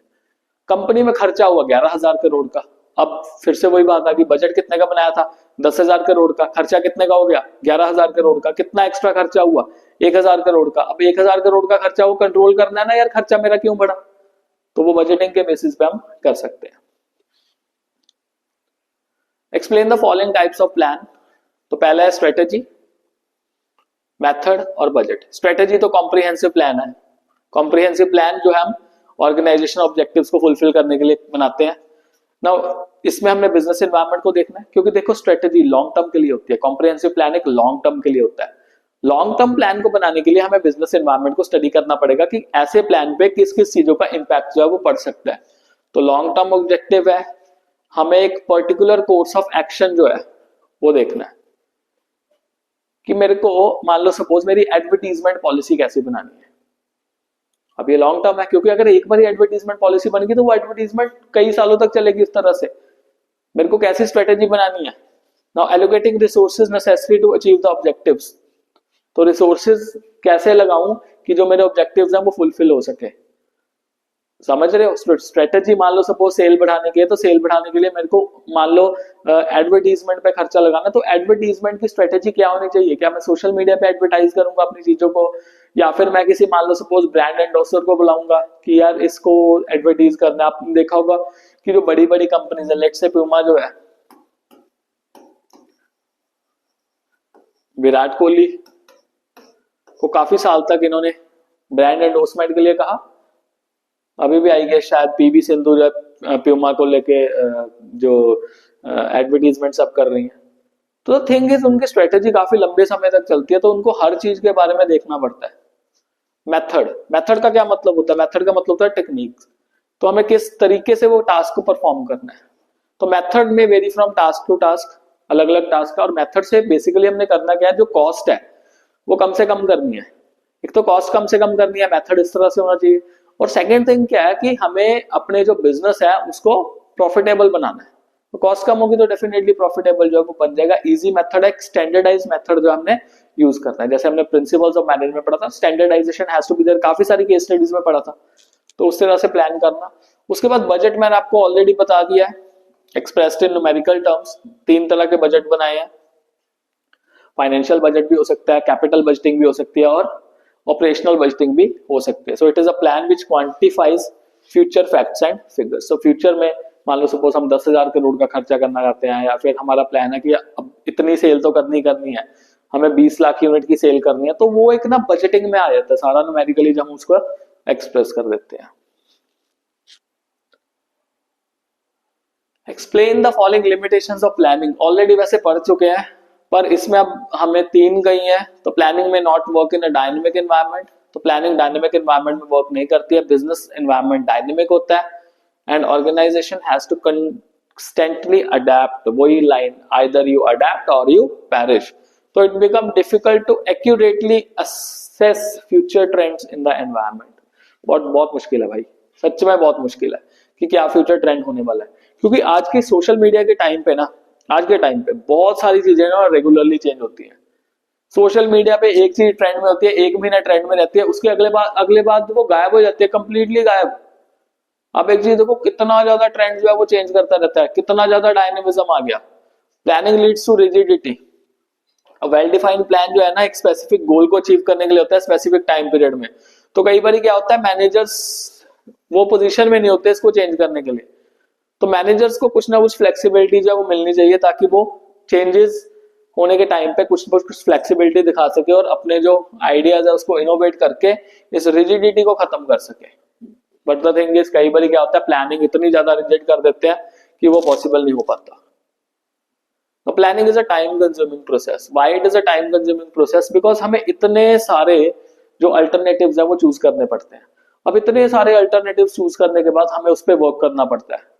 कंपनी में खर्चा हुआ 11,000 करोड़ का। अब फिर से वही बात आ गई, बजट कितने का बनाया था, 10,000 करोड़ का, खर्चा कितने का हो गया, 11,000 करोड़ का, कितना एक्स्ट्रा खर्चा हुआ, 1,000 करोड़ का। अब 1,000 करोड़ का खर्चा वो कंट्रोल करना है ना यार, खर्चा मेरा क्यों बढ़ा, तो वो बजटिंग के बेसिस पे हम कर सकते हैं। Explain the following types of plan. तो पहला है स्ट्रेटेजी, मेथड और बजट। स्ट्रेटेजी तो कॉम्प्रिहेंसिव प्लान है, कॉम्प्रिहेंसिव प्लान जो है हम ऑर्गेनाइजेशन ऑब्जेक्टिव्स को फुलफिल करने के लिए बनाते हैं। नाउ इसमें हमने बिजनेस एनवायरनमेंट को देखना है, क्योंकि देखो स्ट्रेटेजी लॉन्ग टर्म के लिए होती है, कॉम्प्रिहेंसिव प्लान एक लॉन्ग टर्म के लिए होता है। लॉन्ग टर्म प्लान को बनाने के लिए हमें बिजनेस एनवायरनमेंट को स्टडी करना पड़ेगा कि ऐसे प्लान पे किस किस चीजों का इंपैक्ट जो है वो पड़ सकता है। तो लॉन्ग टर्म ऑब्जेक्टिव है हमें एक पर्टिकुलर कोर्स ऑफ एक्शन जो है वो देखना है कि मेरे को मान लो सपोज मेरी एडवर्टीजमेंट पॉलिसी कैसे बनानी है। अब ये लॉन्ग टर्म है, क्योंकि अगर एक बार एडवर्टीजमेंट पॉलिसी बन गई तो वो एडवर्टीजमेंट कई सालों तक चलेगी इस तरह से। मेरे को कैसी स्ट्रेटेजी बनानी है। Now allocating resources necessary to achieve the objectives. तो रिसोर्सेज कैसे लगाऊं कि जो मेरे ऑब्जेक्टिव्स हैं वो फुलफिल हो सके, समझ रहे हो। स्ट्रेटेजी मान लो सपोज सेल बढ़ाने की है, तो सेल बढ़ाने के लिए मेरे को मान लो एडवर्टीजमेंट पे खर्चा लगाना, तो एडवर्टीजमेंट की स्ट्रेटेजी क्या होनी चाहिए। क्या मैं सोशल मीडिया पे एडवर्टाइज करूंगा अपनी चीजों को, या फिर मैं किसी मान लो सपोज ब्रांड एंडोसर को बुलाऊंगा कि यार इसको एडवर्टीज करना है। आपने देखा होगा कि जो बड़ी बड़ी कंपनीज है, लेट्स से प्यूमा जो है, विराट कोहली को काफी साल तक इन्होंने ब्रांड एंडोर्समेंट के लिए कहा। अभी भी आई गया शायद पीवी सिंधु जो प्यूमा को लेके जो एडवर्टीजमेंट सब कर रही है। तो थिंग इज उनकी स्ट्रेटेजी काफी लंबे समय तक चलती है, तो उनको हर चीज के बारे में देखना पड़ता है। मेथड का क्या मतलब होता है? मेथड का मतलब होता है टेक्निक। तो हमें किस तरीके से वो टास्क को परफॉर्म करना है। तो मेथड में vary from task to task, अलग अलग टास्क का। और मेथड से बेसिकली हमने करना क्या है, जो कॉस्ट है वो कम से कम करनी है। एक तो कॉस्ट कम से कम करनी है, मेथड इस तरह से होना चाहिए। और सेकेंड थिंग क्या है कि हमें अपने जो बिजनेस है उसको प्रॉफिटेबल बनाना है। तो कॉस्ट कम होगी तो डेफिनेटली प्रॉफिटेबल जो है वो बन जाएगा। इजी मेथड है, स्टैंडर्डाइज मेथड जो हमने यूज करना है। जैसे हमने प्रिंसिपल्स ऑफ मैनेजमेंट पढ़ा था, standardisation has to be there, काफी सारी केस स्टडीज में पढ़ा था। तो उस तरह से प्लान करना। उसके बाद बजट मैंने आपको ऑलरेडी बता दिया है, एक्सप्रेस्ड इन न्यूमेरिकल टर्म्स। 3 तरह के बजट बनाए हैं। फाइनेंशियल बजट भी हो सकता है, कैपिटल बजटिंग भी हो सकती है, और ऑपरेशनल बजटिंग भी हो सकती है। So it is a plan which quantifies future facts and figures. So future में मान लो सपोज हम 10,000 करोड़ का खर्चा करना चाहते हैं, या फिर हमारा प्लान है कि अब इतनी सेल तो करनी है, हमें 20 लाख यूनिट की सेल करनी है, तो वो एक ना बजटिंग में आ जाता है सारा न्यूमेरिकली, जब हम उसको एक्सप्रेस कर देते हैं। Explain the following limitations of planning, already वैसे पढ़ चुके हैं, पर इसमें अब हमें 3 गई है। तो प्लानिंग में not work in a dynamic environment, तो प्लानिंग डायनेमिक एनवायरनमेंट में वर्क नहीं करती है। बिजनेस एनवायरनमेंट डायनेमिक होता है, and organisation has to constantly adapt, वही line, either you adapt or you perish. तो it become difficult to accurately assess future trends in the environment. बहुत मुश्किल है भाई, सच में बहुत मुश्किल है कि क्या फ्यूचर ट्रेंड होने वाला है। क्योंकि आज के सोशल मीडिया के टाइम पे ना, आज के टाइम पे बहुत सारी चीजें ना रेगुलरली चेंज होती हैं। सोशल मीडिया पे एक चीज ट्रेंड में होती है, 1 महीना ट्रेंड में रहती है, उसके अगले बार वो गायब हो जाती है, कंप्लीटली गायब। अब एक चीज देखो, कितना ज्यादा ट्रेंड जो है वो चेंज करता रहता है, कितना ज्यादा डायनेमिज्म आ गया। Planning leads to rigidity. Well defined plan जो है ना, एक स्पेसिफिक गोल को अचीव करने के लिए होता है, स्पेसिफिक टाइम पीरियड में। तो कई बार क्या होता है, मैनेजर्स वो पोजीशन में नहीं होते इसको चेंज करने के लिए। तो मैनेजर्स को कुछ ना कुछ फ्लेक्सिबिलिटी जो है वो मिलनी चाहिए, ताकि वो चेंजेस होने के टाइम पे कुछ ना कुछ फ्लेक्सिबिलिटी दिखा सके और अपने जो आइडियाज है उसको इनोवेट करके इस रिजिडिटी को खत्म कर सके। बट द थिंग इज, कई बार क्या होता है, प्लानिंग इतनी ज्यादा रिजिड कर देते हैं कि वो पॉसिबल नहीं हो पाता। तो planning is a time consuming process. Why it is a time consuming process? Because हमें इतने सारे जो अल्टरनेटिव्स है वो चूज करने पड़ते हैं। अब इतने सारे अल्टरनेटिव चूज करने के बाद हमें उस पर वर्क करना पड़ता है।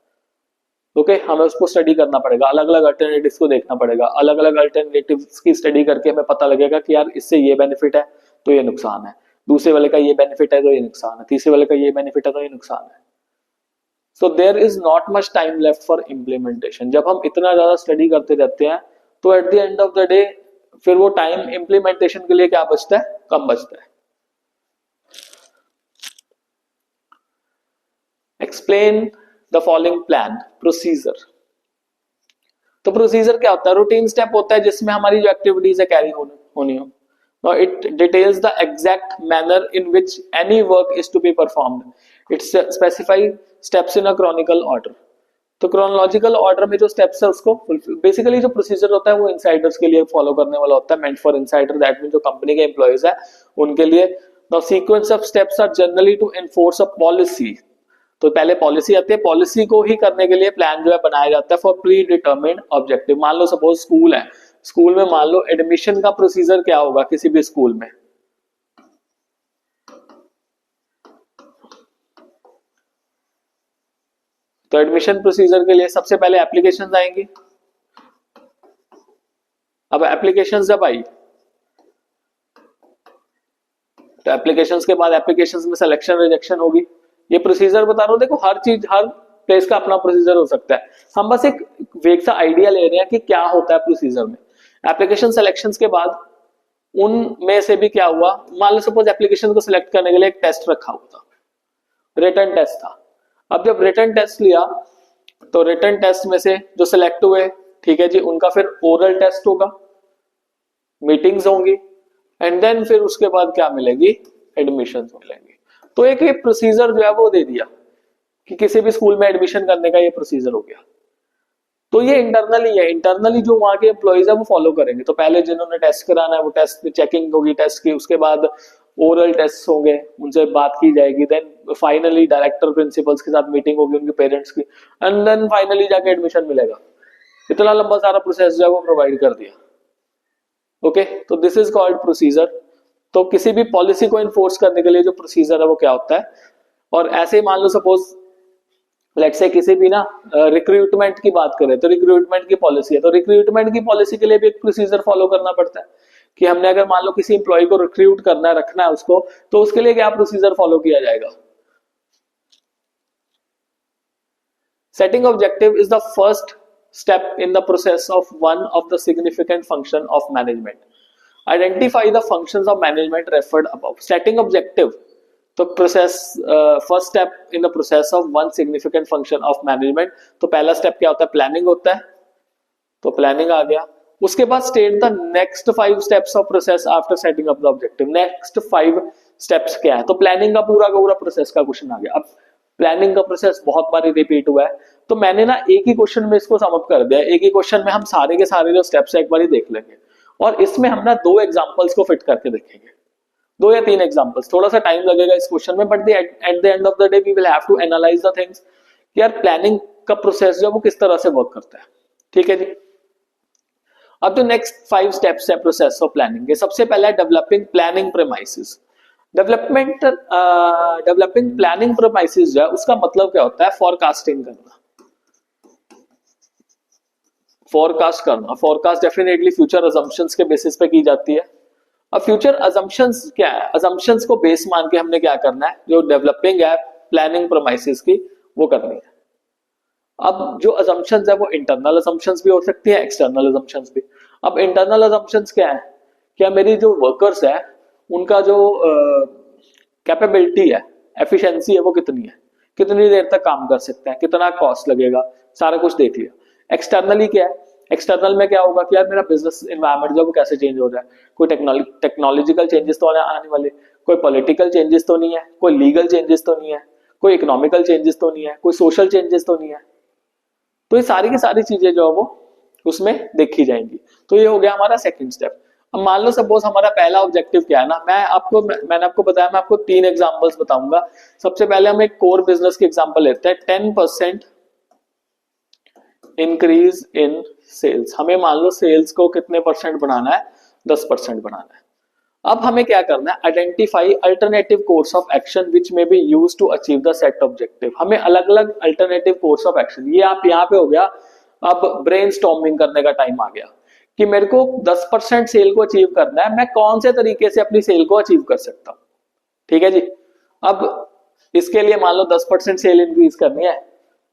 ओके, हमें उसको स्टडी करना पड़ेगा, अलग अलग अल्टरनेटिव्स को देखना पड़ेगा। अलग अलग अल्टरनेटिव्स की स्टडी करके हमें पता लगेगा कि यार इससे ये बेनिफिट है तो ये नुकसान है, दूसरे वाले का ये बेनिफिट है तो ये नुकसान है, तीसरे वाले का ये बेनिफिट है तो ये नुकसान है। So there is not much time left for implementation. जब हम इतना ज्यादा स्टडी करते रहते हैं तो at the end of the day फिर वो टाइम इम्प्लीमेंटेशन के लिए क्या बचता है? कम बचता है। Explain the following plan procedure. तो प्रोसीजर क्या होता है? रूटीन स्टेप होता है जिसमें हमारी जो एक्टिविटीज है कैरी होनी हो। Now it details the exact manner in which any work is to be performed. It specifies steps in a chronicle order. तो क्रोनोलॉजिकल ऑर्डर में जो स्टेप्स है उसको बेसिकली जो प्रोसीजर होता है वो इनसाइडर्स के लिए फॉलो करने वाला होता है, meant for insider, that mean जो कंपनी के एम्प्लॉइज है उनके लिए। Now sequence of steps are generally to enforce a policy. तो पहले पॉलिसी आती है, पॉलिसी को ही करने के लिए प्लान जो है बनाया जाता है फॉर प्री डिटर्मिन्ड ऑब्जेक्टिव। मान लो सपोज स्कूल है, स्कूल में मान लो एडमिशन का प्रोसीजर क्या होगा किसी भी स्कूल में? तो एडमिशन प्रोसीजर के लिए सबसे पहले एप्लीकेशंस आएंगी। अब एप्लीकेशंस जब आई तो एप्लीकेशंस के बाद एप्लीकेशंस में सिलेक्शन रिजेक्शन होगी। ये प्रोसीजर बता रहा हूं, देखो हर चीज हर प्लेस का अपना प्रोसीजर हो सकता है। हम बस एक वेग सा आइडिया ले रहे हैं कि क्या होता है प्रोसीजर में। एप्लीकेशन सिलेक्शंस के बाद उनमें से भी क्या हुआ, मान लो सपोज एप्लीकेशन को सिलेक्ट करने के लिए एक टेस्ट रखा हुआ था, रिटन टेस्ट था। अब जब रिटन टेस्ट लिया तो रिटन टेस्ट में से जो सिलेक्ट हुए, ठीक है जी, उनका फिर ओरल टेस्ट होगा, मीटिंग्स होंगी, एंड देन फिर उसके बाद क्या मिलेगी? एडमिशन मिलेंगे। तो एक ये प्रोसीजर जो है वो दे दिया कि किसी भी स्कूल में एडमिशन करने का ये प्रोसीजर हो गया। तो ये इंटरनली है, इंटरनली जो वहां के एम्प्लॉइज है वो फॉलो करेंगे। तो पहले जिन्होंने टेस्ट कराना है वो टेस्ट चेकिंग होगी टेस्ट की, उसके बाद ओरल टेस्ट होंगे, उनसे बात की जाएगी, देन फाइनली डायरेक्टर प्रिंसिपल्स के साथ मीटिंग होगी उनके पेरेंट्स की, एंड देन फाइनली जाके एडमिशन मिलेगा। इतना लंबा सारा प्रोसेस जो है वो प्रोवाइड कर दिया। ओके, तो दिस इज कॉल्ड प्रोसीजर। तो किसी भी पॉलिसी को इन्फोर्स करने के लिए जो प्रोसीजर है वो क्या होता है। और ऐसे ही मान लो सपोज लेट्स से किसी भी ना रिक्रूटमेंट की बात करें, तो रिक्रूटमेंट की पॉलिसी है, तो रिक्रूटमेंट की पॉलिसी के लिए भी एक प्रोसीजर फॉलो करना पड़ता है कि हमने अगर मान लो किसी एम्प्लॉय को रिक्रूट करना है, रखना है उसको, तो उसके लिए क्या प्रोसीजर फॉलो किया जाएगा। Setting objective is the first step in the process of one of the significant function of management. Identify the functions of management referred above. Setting objective, तो process first step in the process of one significant function of management. तो पहला step क्या होता है, planning होता है, तो planning आ गया। उसके बाद state the next 5 steps of process after setting up the objective. Next 5 steps क्या है, तो planning का पूरा process का क्वेश्चन आ गया। अब प्लानिंग का प्रोसेस बहुत बार रिपीट हुआ है, तो मैंने ना एक ही क्वेश्चन में इसको सम अप कर दिया। एक ही क्वेश्चन में हम सारे के सारे जो स्टेप्स है एक बार ही देख लेंगे, और इसमें हम ना 2 एग्जांपल्स को फिट करके देखेंगे, 2 या 3 एग्जांपल्स। थोड़ा सा टाइम लगेगा इस क्वेश्चन में, but at the end of the day we will have to analyse the things कि यार प्लानिंग का प्रोसेस जो वो किस तरह से वर्क करता है। ठीक है जी। अब जो नेक्स्ट 5 स्टेप्स है प्रोसेस ऑफ प्लानिंग के, सबसे पहला है developing planning premises. Developing planning premises जो है उसका मतलब क्या होता है, फॉरकास्टिंग करना, फोरकास्ट करना। फोरकास्ट डेफिनेटली फ्यूचर अजम्पशंस के बेसिस पे की जाती है। अब फ्यूचर अजम्पशंस क्या है, अजम्पशंस को बेस मान के हमने क्या करना है, जो डेवलपिंग है प्लानिंग प्रेमाइसेस की वो करनी है। अब जो अजम्पशंस है वो इंटरनल अजम्पशंस भी हो सकती है, एक्सटर्नल अजम्पशंस भी। अब इंटरनल अजम्पशंस क्या है, क्या मेरी जो वर्कर्स है उनका जो कैपेबिलिटी है, एफिशिएंसी है वो कितनी है, कितनी देर तक काम कर सकते हैं, कितना कॉस्ट लगेगा, सारा कुछ देख लिया। एक्सटर्नली क्या है, एक्सटर्नल में क्या होगा कि यार मेरा बिजनेस एनवायरनमेंट जो कैसे चेंज हो रहा है, कोई टेक्नोलॉजिकल चेंजेस तो आने वाले, कोई पॉलिटिकल चेंजेस तो नहीं है, कोई लीगल चेंजेस तो नहीं है, कोई इकोनॉमिकल चेंजेस तो नहीं है, कोई सोशल चेंजेस तो नहीं है। तो ये सारी की सारी चीजें जो है वो उसमें देखी जाएंगी। तो ये हो गया हमारा सेकंड स्टेप। अब मान लो सपोज हमारा पहला ऑब्जेक्टिव क्या है ना, मैंने आपको बताया, मैं आपको 3 एग्जांपल्स बताऊंगा। सबसे पहले हम एक कोर बिजनेस की एग्जांपल लेते हैं, 10% इंक्रीज इन सेल्स। हमें मान लो सेल्स को कितने परसेंट बढ़ाना है, 10% बढ़ाना है। अब हमें क्या करना है, identify alternative course of action which may be use to achieve the set objective. हमें अलग अलग अल्टरनेटिव कोर्स ऑफ एक्शन, ये आप यहाँ पे हो गया। अब ब्रेनस्टॉर्मिंग करने का टाइम आ गया कि मेरे को 10% सेल को अचीव करना है, मैं कौन से तरीके से अपनी सेल को अचीव कर सकता हूं। ठीक है जी। अब इसके लिए मान लो 10% सेल इंक्रीज करनी है,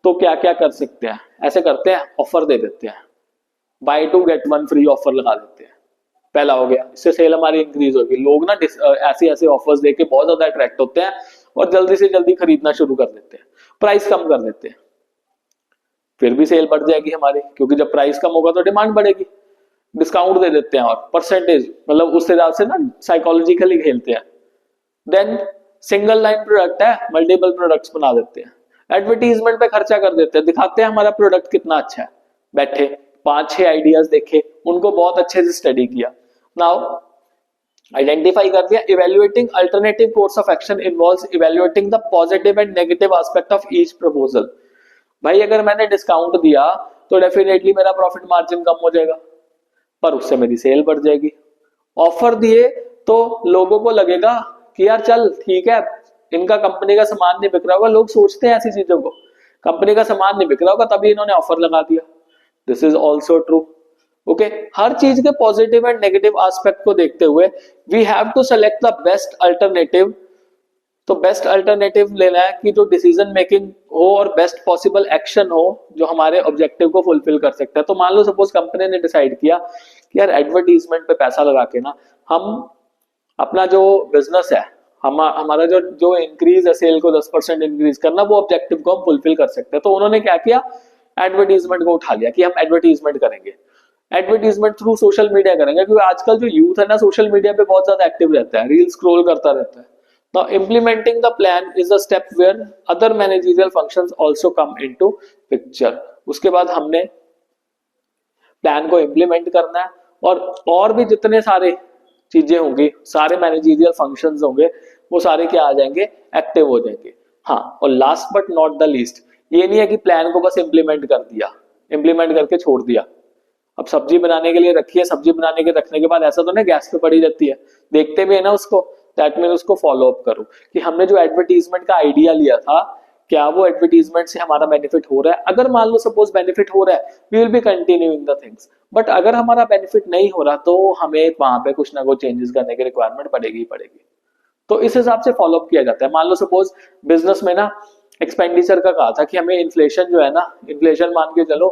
तो क्या क्या कर सकते हैं, ऐसे करते हैं, ऑफर दे देते हैं, बाय 2 गेट 1 फ्री ऑफर लगा देते हैं। पहला हो गया, इससे सेल हमारी इंक्रीज होगी। लोग ना ऐसे ऐसे ऑफर्स देके बहुत ज्यादा अट्रैक्ट होते हैं और जल्दी से जल्दी खरीदना शुरू कर देते हैं, प्राइस कम कर देते हैं, फिर भी सेल बढ़ जाएगी हमारी, क्योंकि जब प्राइस कम होगा तो डिमांड बढ़ेगी। डिस्काउंट दे देते हैं और परसेंटेज, मतलब उस हिसाब से ना साइकोलॉजिकली खेलते हैं। देन सिंगल लाइन प्रोडक्ट है, मल्टीपल प्रोडक्ट्स बना देते हैं, एडवर्टीजमेंट पे खर्चा कर देते हैं, दिखाते हैं हमारा प्रोडक्ट कितना अच्छा है। बैठे 5-6 आइडियाज देखे, उनको बहुत अच्छे से स्टडी किया। नाउ आइडेंटिफाई कर दिया। Evaluating alternative course of action involves evaluating the positive and negative aspect of each proposal. भाई अगर मैंने डिस्काउंट दिया तो डेफिनेटली मेरा प्रॉफिट मार्जिन कम हो जाएगा, पर उससे मेरी सेल बढ़ जाएगी। ऑफर दिए तो लोगों को लगेगा कि यार चल ठीक है, इनका कंपनी का सामान नहीं बिक रहा होगा, लोग सोचते हैं ऐसी चीजों को, कंपनी का सामान नहीं बिक रहा होगा तभी इन्होंने ऑफर लगा दिया। This is also true. Okay, हर चीज के पॉजिटिव एंड नेगेटिव एस्पेक्ट को देखते हुए we have to select the best alternative. तो बेस्ट अल्टरनेटिव लेना है कि जो डिसीजन मेकिंग हो और बेस्ट पॉसिबल एक्शन हो जो हमारे ऑब्जेक्टिव को फुलफिल कर सकता है। तो मान लो सपोज कंपनी ने डिसाइड किया कि यार एडवर्टीजमेंट पे पैसा लगा के ना हम अपना जो बिजनेस है, हमारा जो इंक्रीज है सेल को 10% इंक्रीज करना, वो ऑब्जेक्टिव को हम फुलफिल कर सकते हैं। तो उन्होंने क्या किया, एडवर्टीजमेंट को उठा लिया कि हम एडवर्टीजमेंट करेंगे, एडवर्टीजमेंट थ्रू सोशल मीडिया करेंगे, क्योंकि आजकल जो यूथ है ना सोशल मीडिया पे बहुत ज्यादा एक्टिव रहता है, रील स्क्रॉल करता रहता है। Now implementing the plan is a step where other managerial functions also come into picture. उसके बाद हमने प्लान को इम्प्लीमेंट करना है और भी जितने सारे चीजें होंगी, सारे मैनेजरियल फंक्शंस होंगे, वो सारे क्या आ जाएंगे, एक्टिव हो जाएंगे। हाँ, और last but not the least, ये नहीं है कि प्लान को बस इम्प्लीमेंट कर दिया, इम्प्लीमेंट करके छोड़ दिया। अब सब्जी बनाने के लिए रखी है, सब्जी बनाने के रखने के बाद ऐसा तो नहीं गैस पे पड़ी रहती है, देखते भी है ना उसको, दैट मीन उसको फॉलो अप करो कि हमने जो एडवर्टीजमेंट का आइडिया लिया था, क्या वो एडवर्टीजमेंट से हमारा बेनिफिट हो रहा है। अगर मान लो सपोज बेनिफिट हो रहा है, we will be continuing the things, but अगर हमारा बेनिफिट नहीं हो रहा तो हमें वहां पे कुछ ना कुछ चेंजेस करने की रिक्वायरमेंट पड़ेगी ही पड़ेगी। तो इस हिसाब से फॉलो अप किया जाता है। मान लो सपोज बिजनेस में ना एक्सपेंडिचर का कहा था कि हमें इन्फ्लेशन जो है ना, इन्फ्लेशन मान के चलो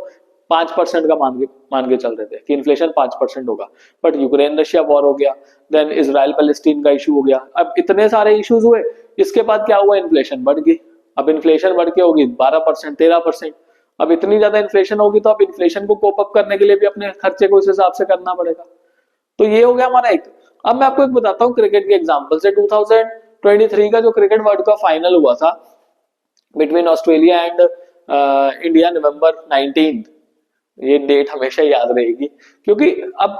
5% का मान के चल रहे थे कि इन्फ्लेशन 5% होगा, बट यूक्रेन रशिया वॉर हो गया, देन इजराइल पैलेस्टीन का इशू हो गया, अब इतने सारे इश्यूज हुए, इसके बाद क्या हुआ, इन्फ्लेशन बढ़ गई। अब इन्फ्लेशन बढ़ के होगी 12%, 13%। अब इतनी ज्यादा इन्फ्लेशन होगी तो अब इन्फ्लेशन को कोप अप करने के लिए भी अपने खर्चे को इस हिसाब से करना पड़ेगा। तो ये हो गया हमारा एक। अब मैं आपको एक बताता हूँ क्रिकेट के एग्जाम्पल से। 2023 का जो क्रिकेट वर्ल्ड कप फाइनल हुआ था between Australia and India, November 19, ये डेट हमेशा याद रहेगी क्योंकि अब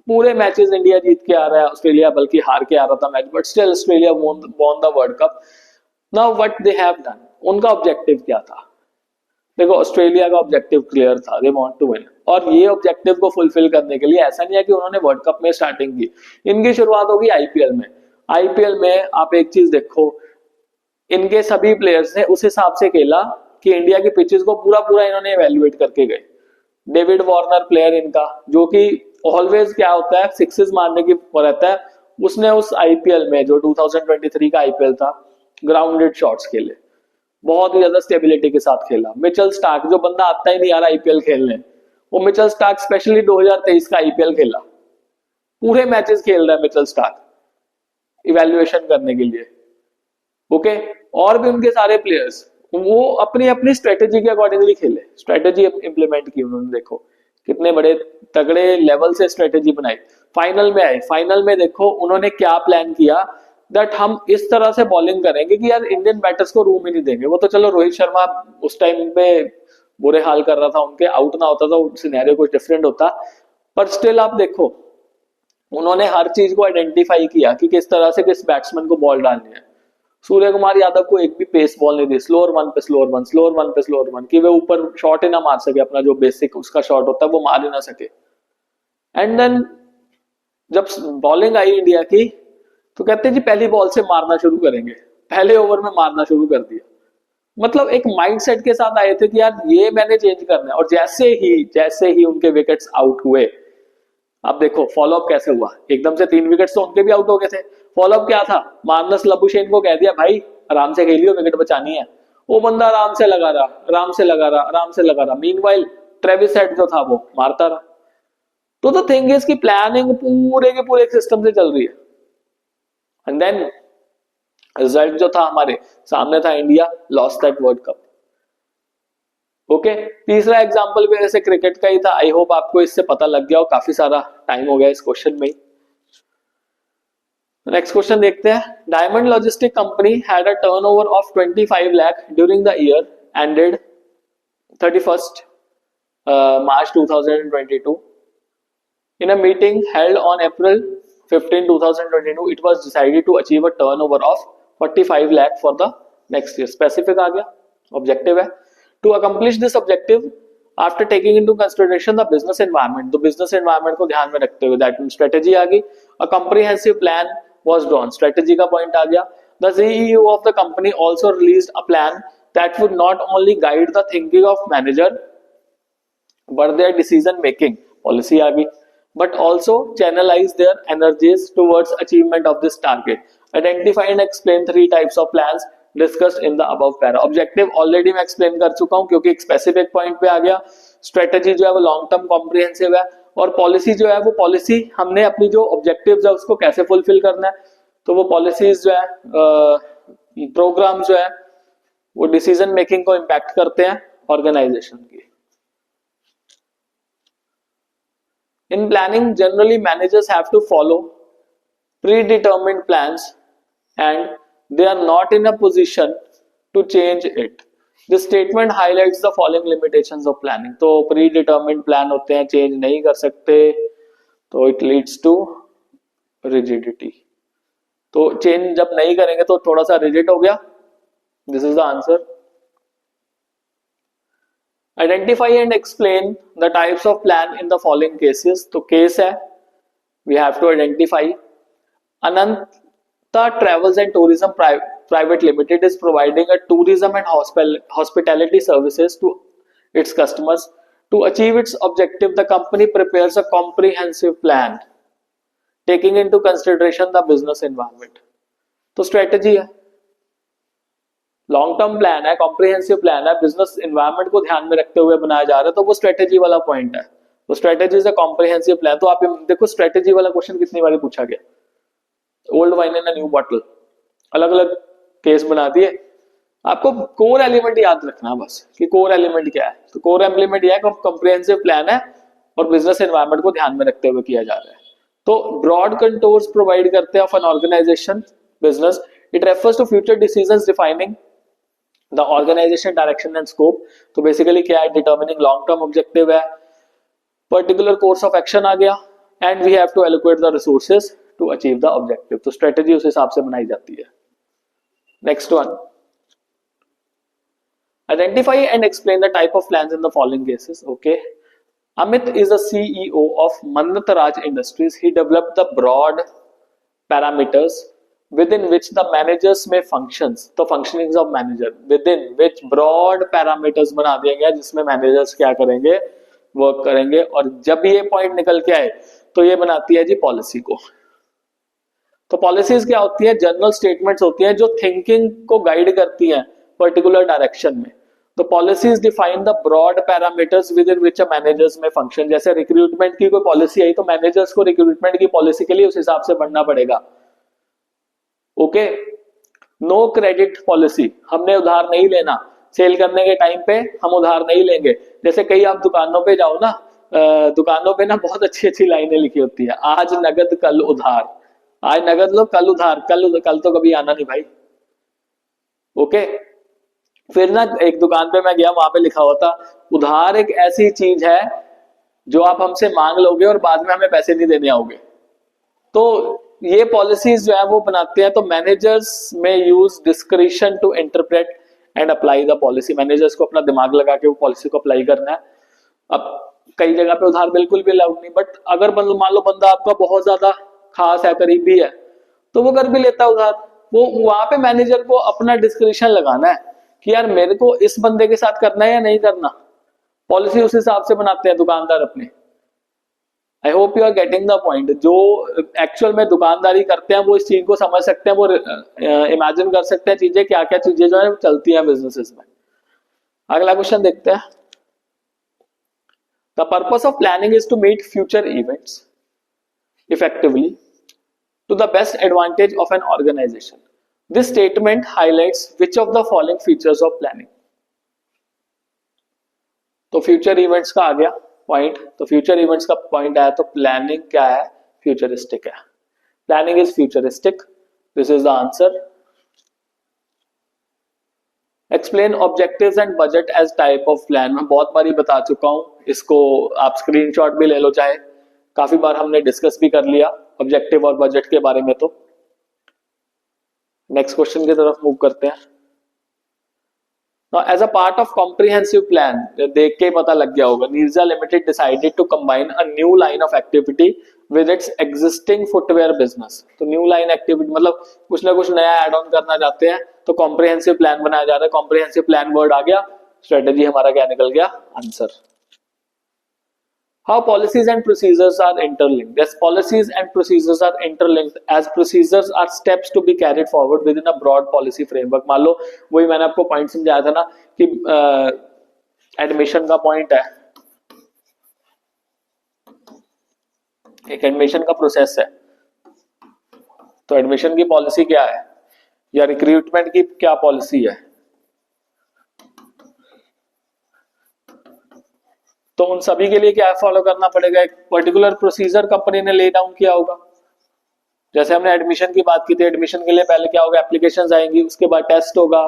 पूरे मैचेस इंडिया जीत के आ रहा है, ऑस्ट्रेलिया बल्कि हार के आ रहा था match, but still Australia won the world cup. Now what they have done, उनका ऑब्जेक्टिव क्या था? देखो, ऑस्ट्रेलिया का ऑब्जेक्टिव क्लियर था, दे वांट टू विन, और ये ऑब्जेक्टिव को फुलफिल करने के लिए ऐसा नहीं है कि उन्होंने वर्ल्ड कप में स्टार्टिंग की, इनकी शुरुआत होगी आईपीएल में। आईपीएल में आप एक चीज देखो, इनके सभी प्लेयर्स ने उस हिसाब से खेला कि इंडिया की पिचेस को पूरा पूरा इन्होंने इवेल्युएट करके गए। डेविड वार्नर प्लेयर इनका, जो कि ऑलवेज क्या होता है, सिक्सेस मारने की रहता है, उसने उस आईपीएल में जो 2023 का आईपीएल था, ग्राउंडेड शॉट्स खेले, बहुत ही ज्यादा स्टेबिलिटी के साथ खेला। मिचेल स्टार्क, जो बंदा आता ही नहीं आ रहा आईपीएल खेलने, वो मिचेल स्टार्क स्पेशली 2023 का आईपीएल खेला, पूरे मैचेस खेल रहा है मिचेल स्टार्क इवेल्युएशन करने के लिए। ओके, और भी उनके सारे प्लेयर्स वो अपनी अपनी स्ट्रेटेजी के अकॉर्डिंगली खेले, स्ट्रेटेजी इंप्लीमेंट की उन्होंने, देखो कितने बड़े तगड़े लेवल से स्ट्रेटेजी बनाई। फाइनल में आए, फाइनल में देखो उन्होंने क्या प्लान किया, दैट हम इस तरह से बॉलिंग करेंगे कि यार इंडियन बैटर्स को रूम ही नहीं देंगे। वो तो चलो रोहित शर्मा उस टाइम पे बुरे हाल कर रहा था, उनके आउट ना होता तो सिनेरियो कुछ डिफरेंट होता, पर स्टिल आप देखो उन्होंने हर चीज को आइडेंटिफाई किया कि किस तरह से किस बैट्समैन को बॉल डालनी है। सूर्य कुमार यादव को एक भी पेस बॉल नहीं दी, स्लोअर वन पे स्लोअर वन, स्लोअर वन पे स्लोअर वन, कि वे ऊपर शॉट ही ना मार सके, अपना जो बेसिक उसका शॉट होता है वो मार ही ना सके। एंड देन जब बॉलिंग आई इंडिया की तो कहते हैं जी पहली बॉल से मारना शुरू करेंगे, पहले ओवर में मारना शुरू कर दिया। मतलब एक माइंडसेट के साथ आए थे कि यार ये मैंने चेंज करना है, और जैसे ही उनके विकेट्स आउट हुए, अब देखो फॉलोअप कैसे हुआ, एकदम से 3 विकेट्स तो उनके भी आउट हो गए थे। फॉलोअप क्या था, मार्नस लबुशेन को कह दिया भाई आराम से खेलियो, विकेट बचानी है। वो बंदा आराम से लगा रहा, आराम से लगा रहा, आराम से लगा रहा। मीनवाइल ट्रेविस हेड जो था वो मारता रहा। तो द थिंग इज की प्लानिंग पूरे के पूरे एक सिस्टम से चल रही है, एंड देन रिजल्ट जो था हमारे सामने था, India lost that world cup. Okay, तीसरा एग्जांपल भी ऐसे क्रिकेट का ही था। आई होप आपको इससे पता लग गया हो, काफी सारा टाइम हो गया इस क्वेश्चन में। नेक्स्ट क्वेश्चन देखते हैं। Diamond logistic company had a turnover of 25 lakh during the year ended 31st March 2022. In a meeting held on April 15, 2022, it was decided to achieve a turnover of 45 lakh for the next year. Specific आ गया, objective है। To accomplish this objective, after taking into consideration the business environment, तो business environment को ध्यान में रखते हुए that means strategy आ गई, a comprehensive plan was drawn. Strategy का point आ गया। The CEO of the company also released a plan that would not only guide the thinking of manager but their decision making, policy आ गई, but also channelize their energies towards achievement of this target. Identify and explain 3 types of plans discussed in the above para. Objective already मैं explain कर चुका हूँ क्योंकि एक specific point पे आ गया। Strategy जो है वो long term comprehensive है, और policy जो है वो policy हमने अपनी जो objectives है उसको कैसे fulfill करना है, तो वो policies जो है program जो है वो decision making को impact करते हैं organization की। In planning, generally managers have to follow predetermined plans and they are not in a position to change it. This statement highlights the following limitations of planning. तो predetermined plan होते हैं, change नहीं कर सकते, तो it leads to rigidity. तो change जब नहीं करेंगे तो थोड़ा सा rigid हो गया. This is the answer. Identify and explain the types of plan in the following cases. तो case है, we have to identify. Ananta Travels and Tourism Private Limited is providing a tourism and hospitality services to its customers. To achieve its objective, the company prepares a comprehensive plan, taking into consideration the business environment. तो strategy है, long term plan है, comprehensive plan है, business environment को ध्यान में रखते हुए बनाया जा रहा है, तो वो स्ट्रेटेजी वाला पॉइंट है. तो strategy is a comprehensive plan. तो आप देखो स्ट्रेटेजी वाला क्वेश्चन कितनी बार पूछा गया. Old wine in a new bottle, अलग अलग केस बना दिए. आपको कोर एलिमेंट याद रखना बस कि कोर एलिमेंट क्या है. तो कोर एलिमेंट यह है कॉम्प्रिहेंसिव प्लान है और बिजनेस एनवायरनमेंट को ध्यान में रखते हुए किया जा रहा है. तो ब्रॉड कंटोर्स प्रोवाइड करते हैं of an organisation business. It refers to future decisions defining the organization direction and scope. तो बेसिकली क्या है, डिटर्मिनिंग लॉन्ग टर्म ऑब्जेक्टिव है, पर्टिकुलर कोर्स ऑफ एक्शन आ गया, and we have to allocate the resources to achieve the objective. तो strategy उस हिसाब से बनाई जाती है. Next one, identify and explain the type of plans in the following cases. Okay, Amit is a CEO of Mannat Raj Industries. He developed the broad parameters within which the managers may functions. तो functionings of manager within which broad parameters बना दिया गया जिसमें managers क्या करेंगे, work करेंगे. और जब ये पॉइंट निकल के आए तो ये बनाती है जी पॉलिसी को. तो पॉलिसीज क्या होती है, जनरल स्टेटमेंट्स होती हैं जो थिंकिंग को गाइड करती हैं पर्टिकुलर डायरेक्शन में. तो policies define the broad parameters within which managers may function. जैसे रिक्रूटमेंट की कोई पॉलिसी आई तो मैनेजर्स को रिक्रूटमेंट की पॉलिसी के लिए उस हिसाब से बढ़ना पड़ेगा. ओके, नो क्रेडिट पॉलिसी, हमने उधार नहीं लेना. सेल करने के टाइम पे हम उधार नहीं लेंगे. जैसे कई आप दुकानों पे जाओ ना, दुकानों पे ना बहुत अच्छी अच्छी लाइनें लिखी होती है, आज नगद कल उधार, आज नगद लो कल उधार. कल तो कभी आना नहीं भाई. ओके, फिर ना एक दुकान पे मैं गया, वहां पे लिखा हुआ था उधार एक ऐसी चीज है जो आप हमसे मांग लोगे और बाद में हमें पैसे नहीं देने आओगे. तो ये पॉलिसीज जो है वो बनाते हैं. तो managers may use discretion to interpret and apply the policy. Managers को अपना दिमाग लगा के वो पॉलिसी को अप्लाई करना है. अब कई जगह पे उधार बिल्कुल भी अलाउड नहीं, बट अगर मान लो बंदा आपका बहुत ज्यादा खास है, करीबी है, तो वो कर भी लेता है उधार. वो वहां पे मैनेजर को अपना डिस्क्रिशन लगाना है कि यार मेरे को इस बंदे के साथ करना है या नहीं करना. पॉलिसी उस हिसाब से बनाते हैं दुकानदार अपने. I hope you are getting the point. जो एक्चुअल में दुकानदारी करते हैं वो इस चीज को समझ सकते हैं, वो इमेजिन कर सकते हैं चीजें, क्या क्या चीजें जो है चलती हैं बिजनेसेस में. अगला क्वेश्चन देखते हैं. The purpose of planning is to meet future events effectively to the best advantage of an organisation. This statement highlights which of the following features of planning. तो फ्यूचर इवेंट्स का आ गया point. तो future events का point आया तो planning क्या है, फ्यूचरिस्टिक है. Planning is futuristic. This is the answer. Explain objectives and budget as type of plan. मैं बहुत बार बता चुका हूं, इसको आप स्क्रीनशॉट भी ले लो चाहे, काफी बार हमने डिस्कस भी कर लिया ऑब्जेक्टिव और बजट के बारे में. तो नेक्स्ट क्वेश्चन की तरफ मूव करते हैं. Now, as a part of comprehensive plan, देख के पता लग गया होगा, Nirja Limited decided to combine a new line of activity with its existing footwear business. तो new line activity मतलब कुछ ना कुछ नया एड ऑन करना चाहते हैं, तो comprehensive plan बनाया जा रहा है. comprehensive plan वर्ड आ गया, स्ट्रेटेजी हमारा क्या निकल गया, answer. How policies and procedures are interlinked. Yes, policies and procedures are interlinked as procedures are steps to be carried forward within a broad policy framework. मान लो वही मैंने आपको पॉइंट समझाया था ना कि एडमिशन का पॉइंट है, एक एडमिशन का प्रोसेस है, तो एडमिशन की पॉलिसी क्या है या रिक्रूटमेंट की क्या पॉलिसी है, तो उन सभी के लिए क्या फॉलो करना पड़ेगा, एक पर्टिकुलर प्रोसीजर कंपनी ने ले डाउन किया होगा. जैसे हमने एडमिशन की बात की थी, एडमिशन के लिए पहले क्या होगा, एप्लीकेशंस आएंगी, उसके बाद टेस्ट होगा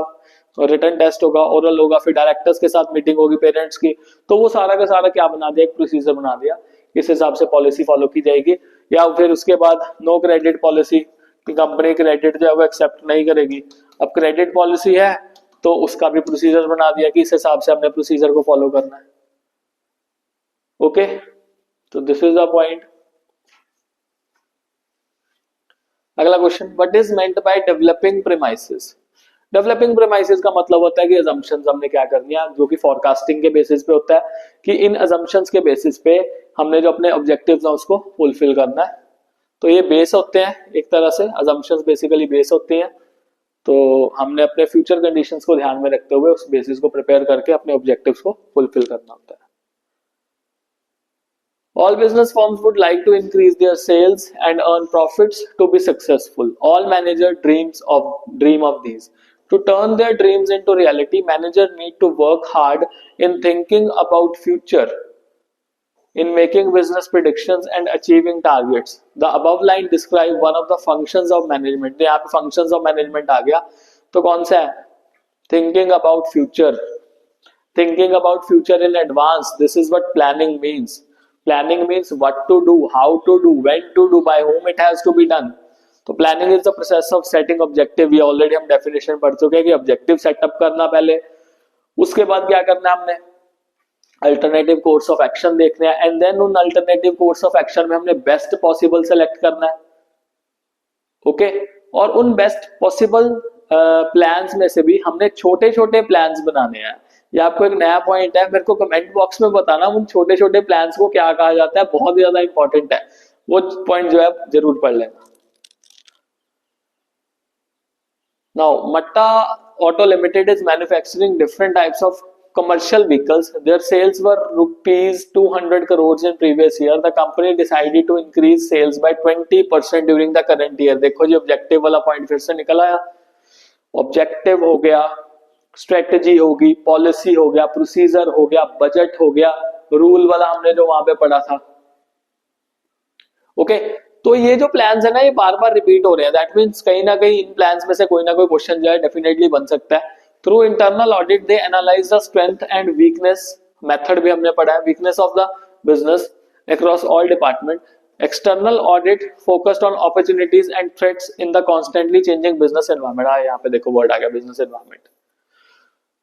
और रिटर्न टेस्ट होगा, ओरल होगा, फिर डायरेक्टर्स के साथ मीटिंग होगी पेरेंट्स की। तो वो सारा का सारा क्या बना दिया, एक प्रोसीजर बना दिया, इस हिसाब से पॉलिसी फॉलो की जाएगी। या फिर उसके बाद नो क्रेडिट पॉलिसी, कि कंपनी क्रेडिट जो है वो एक्सेप्ट नहीं करेगी। अब क्रेडिट पॉलिसी है तो उसका भी प्रोसीजर बना दिया कि इस हिसाब से हमने प्रोसीजर को फॉलो करना है। ओके, तो दिस इज द पॉइंट। अगला question, what is meant by developing premises. Developing premises का मतलब होता है कि अजम्पशंस हमने क्या करनी है, जो कि फोरकास्टिंग के बेसिस पे होता है, कि इन अजम्पशंस के बेसिस पे हमने जो अपने ऑब्जेक्टिव्स हैं उसको फुलफिल करना है। तो ये बेस होते हैं एक तरह से, अजम्पशंस बेसिकली बेस होती हैं। तो हमने अपने फ्यूचर कंडीशंस को ध्यान में रखते हुए उस बेसिस को प्रिपेयर करके अपने ऑब्जेक्टिव्स को फुलफिल करना होता है। All business firms would like to increase their sales and earn profits to be successful. All manager dream of these. To turn their dreams into reality, manager need to work hard in thinking about future, in making business predictions and achieving targets. The above line describe one of the functions of management. यहाँ पे functions of management आ गया, तो कौन सा है, thinking about future. Thinking about future in advance. This is what planning means. Planning means what to do, how to do, when to do, by whom it has to be done. तो planning is the process of setting objective. ये already हम definition पढ़ चुके हैं कि objective setup करना पहले, उसके बाद क्या करना है, हमने अल्टरनेटिव कोर्स ऑफ एक्शन देखना है, एंड देन उन अल्टरनेटिव कोर्स ऑफ एक्शन में हमने बेस्ट पॉसिबल सेलेक्ट करना है। ओके, और उन बेस्ट पॉसिबल प्लान्स में से भी हमने छोटे छोटे प्लान्स बनाने हैं। ये आपको एक नया पॉइंट है, मेरे को कमेंट बॉक्स में बताना उन छोटे छोटे प्लान्स को क्या कहा जाता है, बहुत ज्यादा इंपॉर्टेंट है, वो पॉइंट जो है जरूर पढ़ लेना। Now Matta auto limited is manufacturing different types of commercial vehicles. Their sales were rupees 200 crores in previous year. The company decided to increase sales by 20% during the current year. देखो जी objective वाला point फिर से निकल आया। Objective हो गया, strategy होगी, policy हो गया, प्रोसीजर हो गया, बजट हो गया, रूल वाला हमने जो वहां पे पढ़ा था। ओके, तो ये जो प्लान्स है ना, ये बार बार रिपीट हो रहे हैं। दैट मीन्स कहीं ना कहीं इन प्लान्स में से कोई ना कोई क्वेश्चन जो है डेफिनेटली बन सकता है। Through internal audit they analyse the strength and weakness, method भी हमने पढ़ा है, weakness of the business across all department. External audit focused on opportunities and threats in the constantly changing business environment. यहाँ पे देखो वर्ड आ गया, business environment.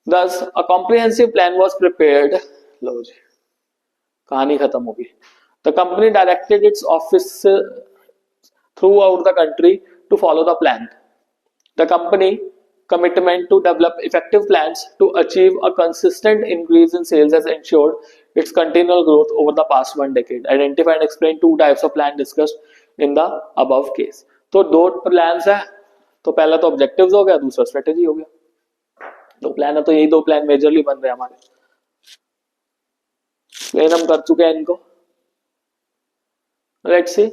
Thus, a comprehensive plan was prepared. लो जी, कहानी खत्म होगी। The company directed its office throughout the country to follow the plan. The company commitment to develop effective plans to achieve a consistent increase in sales has ensured its continual growth over the past 1 decade. Identify and explain 2 types of plan discussed in the above case. तो 2 plans है, तो पहला तो objectives हो गया, दूसरा strategy हो गया। 2 प्लान है, तो यही 2 प्लान मेजरली बन रहे हैं हमारे। प्लान हम कर चुके हैं इनको। Let's see.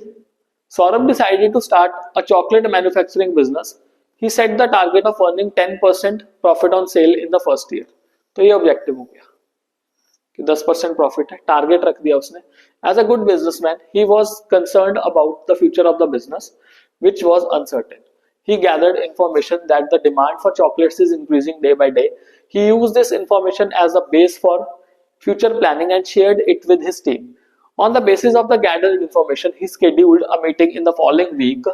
Saurabh decided to start a chocolate manufacturing business. He set the target of earning 10% profit on sale in the first year. तो ये ऑब्जेक्टिव हो गया कि 10% प्रॉफिट है, टारगेट रख दिया उसने। As a good businessman, he was concerned about the future of the business, which was uncertain. He gathered information that the demand for chocolates is increasing day by day. He used this information as a base for future planning and shared it with his team. On the basis of the gathered information, he scheduled a meeting in the following week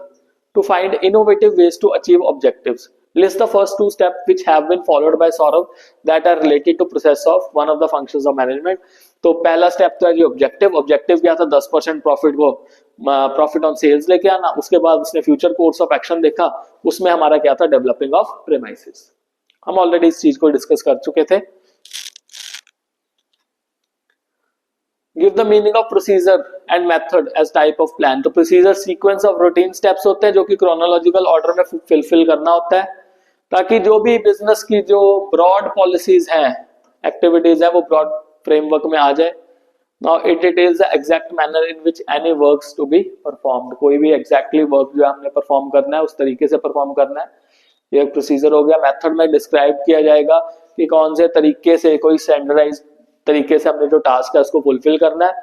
to find innovative ways to achieve objectives. List the first 2 steps which have been followed by Saurabh that are related to process of one of the functions of management. तो पहला step तो है जी objective. Objective क्या था, 10% profit को profit on sales लेके आना। उसके बाद उसने फ्यूचर कोर्स ऑफ एक्शन देखा, उसमें हमारा क्या था, डेवलपिंग ऑफ प्रीमाइसेस। हम ऑलरेडी इस चीज को डिस्कस कर चुके थे। Give the meaning of procedure and method as type of plan. तो procedure sequence of routine steps होते हैं जो कि chronological order में fulfill करना होता है, ताकि जो भी business की जो broad policies हैं, activities हैं, वो broad framework में आ जाए। Now it details the exact manner in which any works to be performed. कोई भी exactly work जो हमने perform करना है उस तरीके से perform करना है। ये एक procedure हो गया। Method में describe किया जाएगा कि कौन से तरीके से, कोई standardized तरीके से हमने जो टास्क है उसको फुलफिल करना है।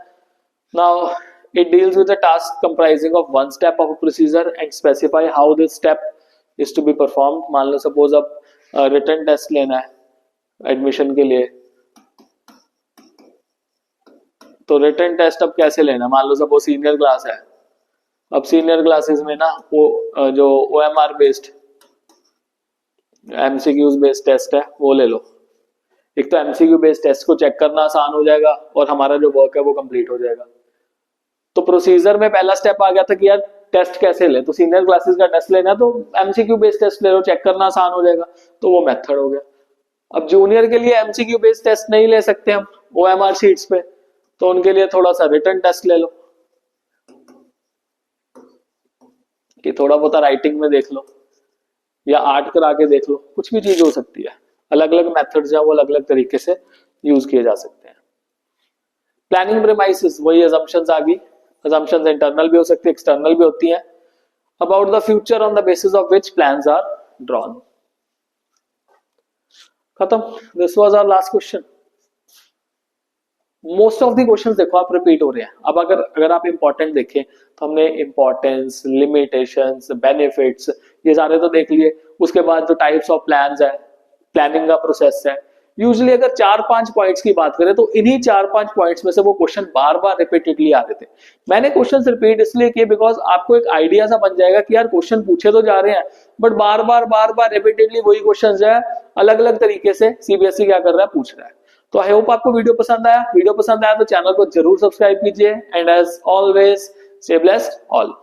Now it deals with a task comprising of one step of a procedure and specify how this step is to be performed. मान लो suppose अब written test लेना है admission के लिए, तो written test अब कैसे लेना, मान लो suppose senior class है, अब senior classes में ना वो जो OMR based MCQs based test है वो ले लो. एक तो MCQ based टेस्ट को चेक करना आसान हो जाएगा और हमारा जो वर्क है वो कंप्लीट हो जाएगा. तो प्रोसीजर में पहला स्टेप आ गया था कि यार टेस्ट कैसे ले, तो सीनियर क्लासेस का टेस्ट लेना तो MCQ बेस्ड टेस्ट ले लो, चेक करना आसान हो जाएगा, तो वो मेथड हो गया. अब जूनियर के लिए MCQ बेस्ड टेस्ट नहीं ले सकते हम OMR शीट्स पे, तो उनके लिए थोड़ा सा रिटन टेस्ट ले लो कि थोड़ा बहुत राइटिंग में देख लो या आर्ट करा के देख लो, कुछ भी चीज हो सकती है. अलग अलग मेथड्स हैं वो अलग अलग तरीके से यूज किए जा सकते हैं. प्लानिंग प्रीमाइसेस, वही assumptions आ गई. assumptions इंटरनल भी हो सकती है, एक्सटर्नल भी होती हैं. About the future on the basis of which plans are drawn. खत्म. This was our last question. Most of the questions देखो आप रिपीट हो रहे हैं. अब अगर आप इंपॉर्टेंट देखें तो हमने इंपॉर्टेंस, लिमिटेशंस, बेनिफिट्स ये सारे तो देख लिए. उसके बाद जो टाइप्स ऑफ प्लान्स है, प्लानिंग का प्रोसेस है. यूजुअली अगर 4-5 पॉइंट्स की बात करें तो इन्हीं 4-5 पॉइंट्स में से वो क्वेश्चन बार बार रिपीटेडली आते थे. मैंने क्वेश्चंस रिपीट इसलिए किए बिकॉज आपको एक आइडिया सा बन जाएगा कि यार क्वेश्चन पूछे तो जा रहे हैं बट बार बार रिपीटेडली वही क्वेश्चन जो है अलग अलग तरीके से CBSE क्या कर रहा है, पूछ रहा है. तो आई होप आपको वीडियो पसंद आया. वीडियो पसंद आया तो चैनल को जरूर सब्सक्राइब कीजिए and as always stay blessed all.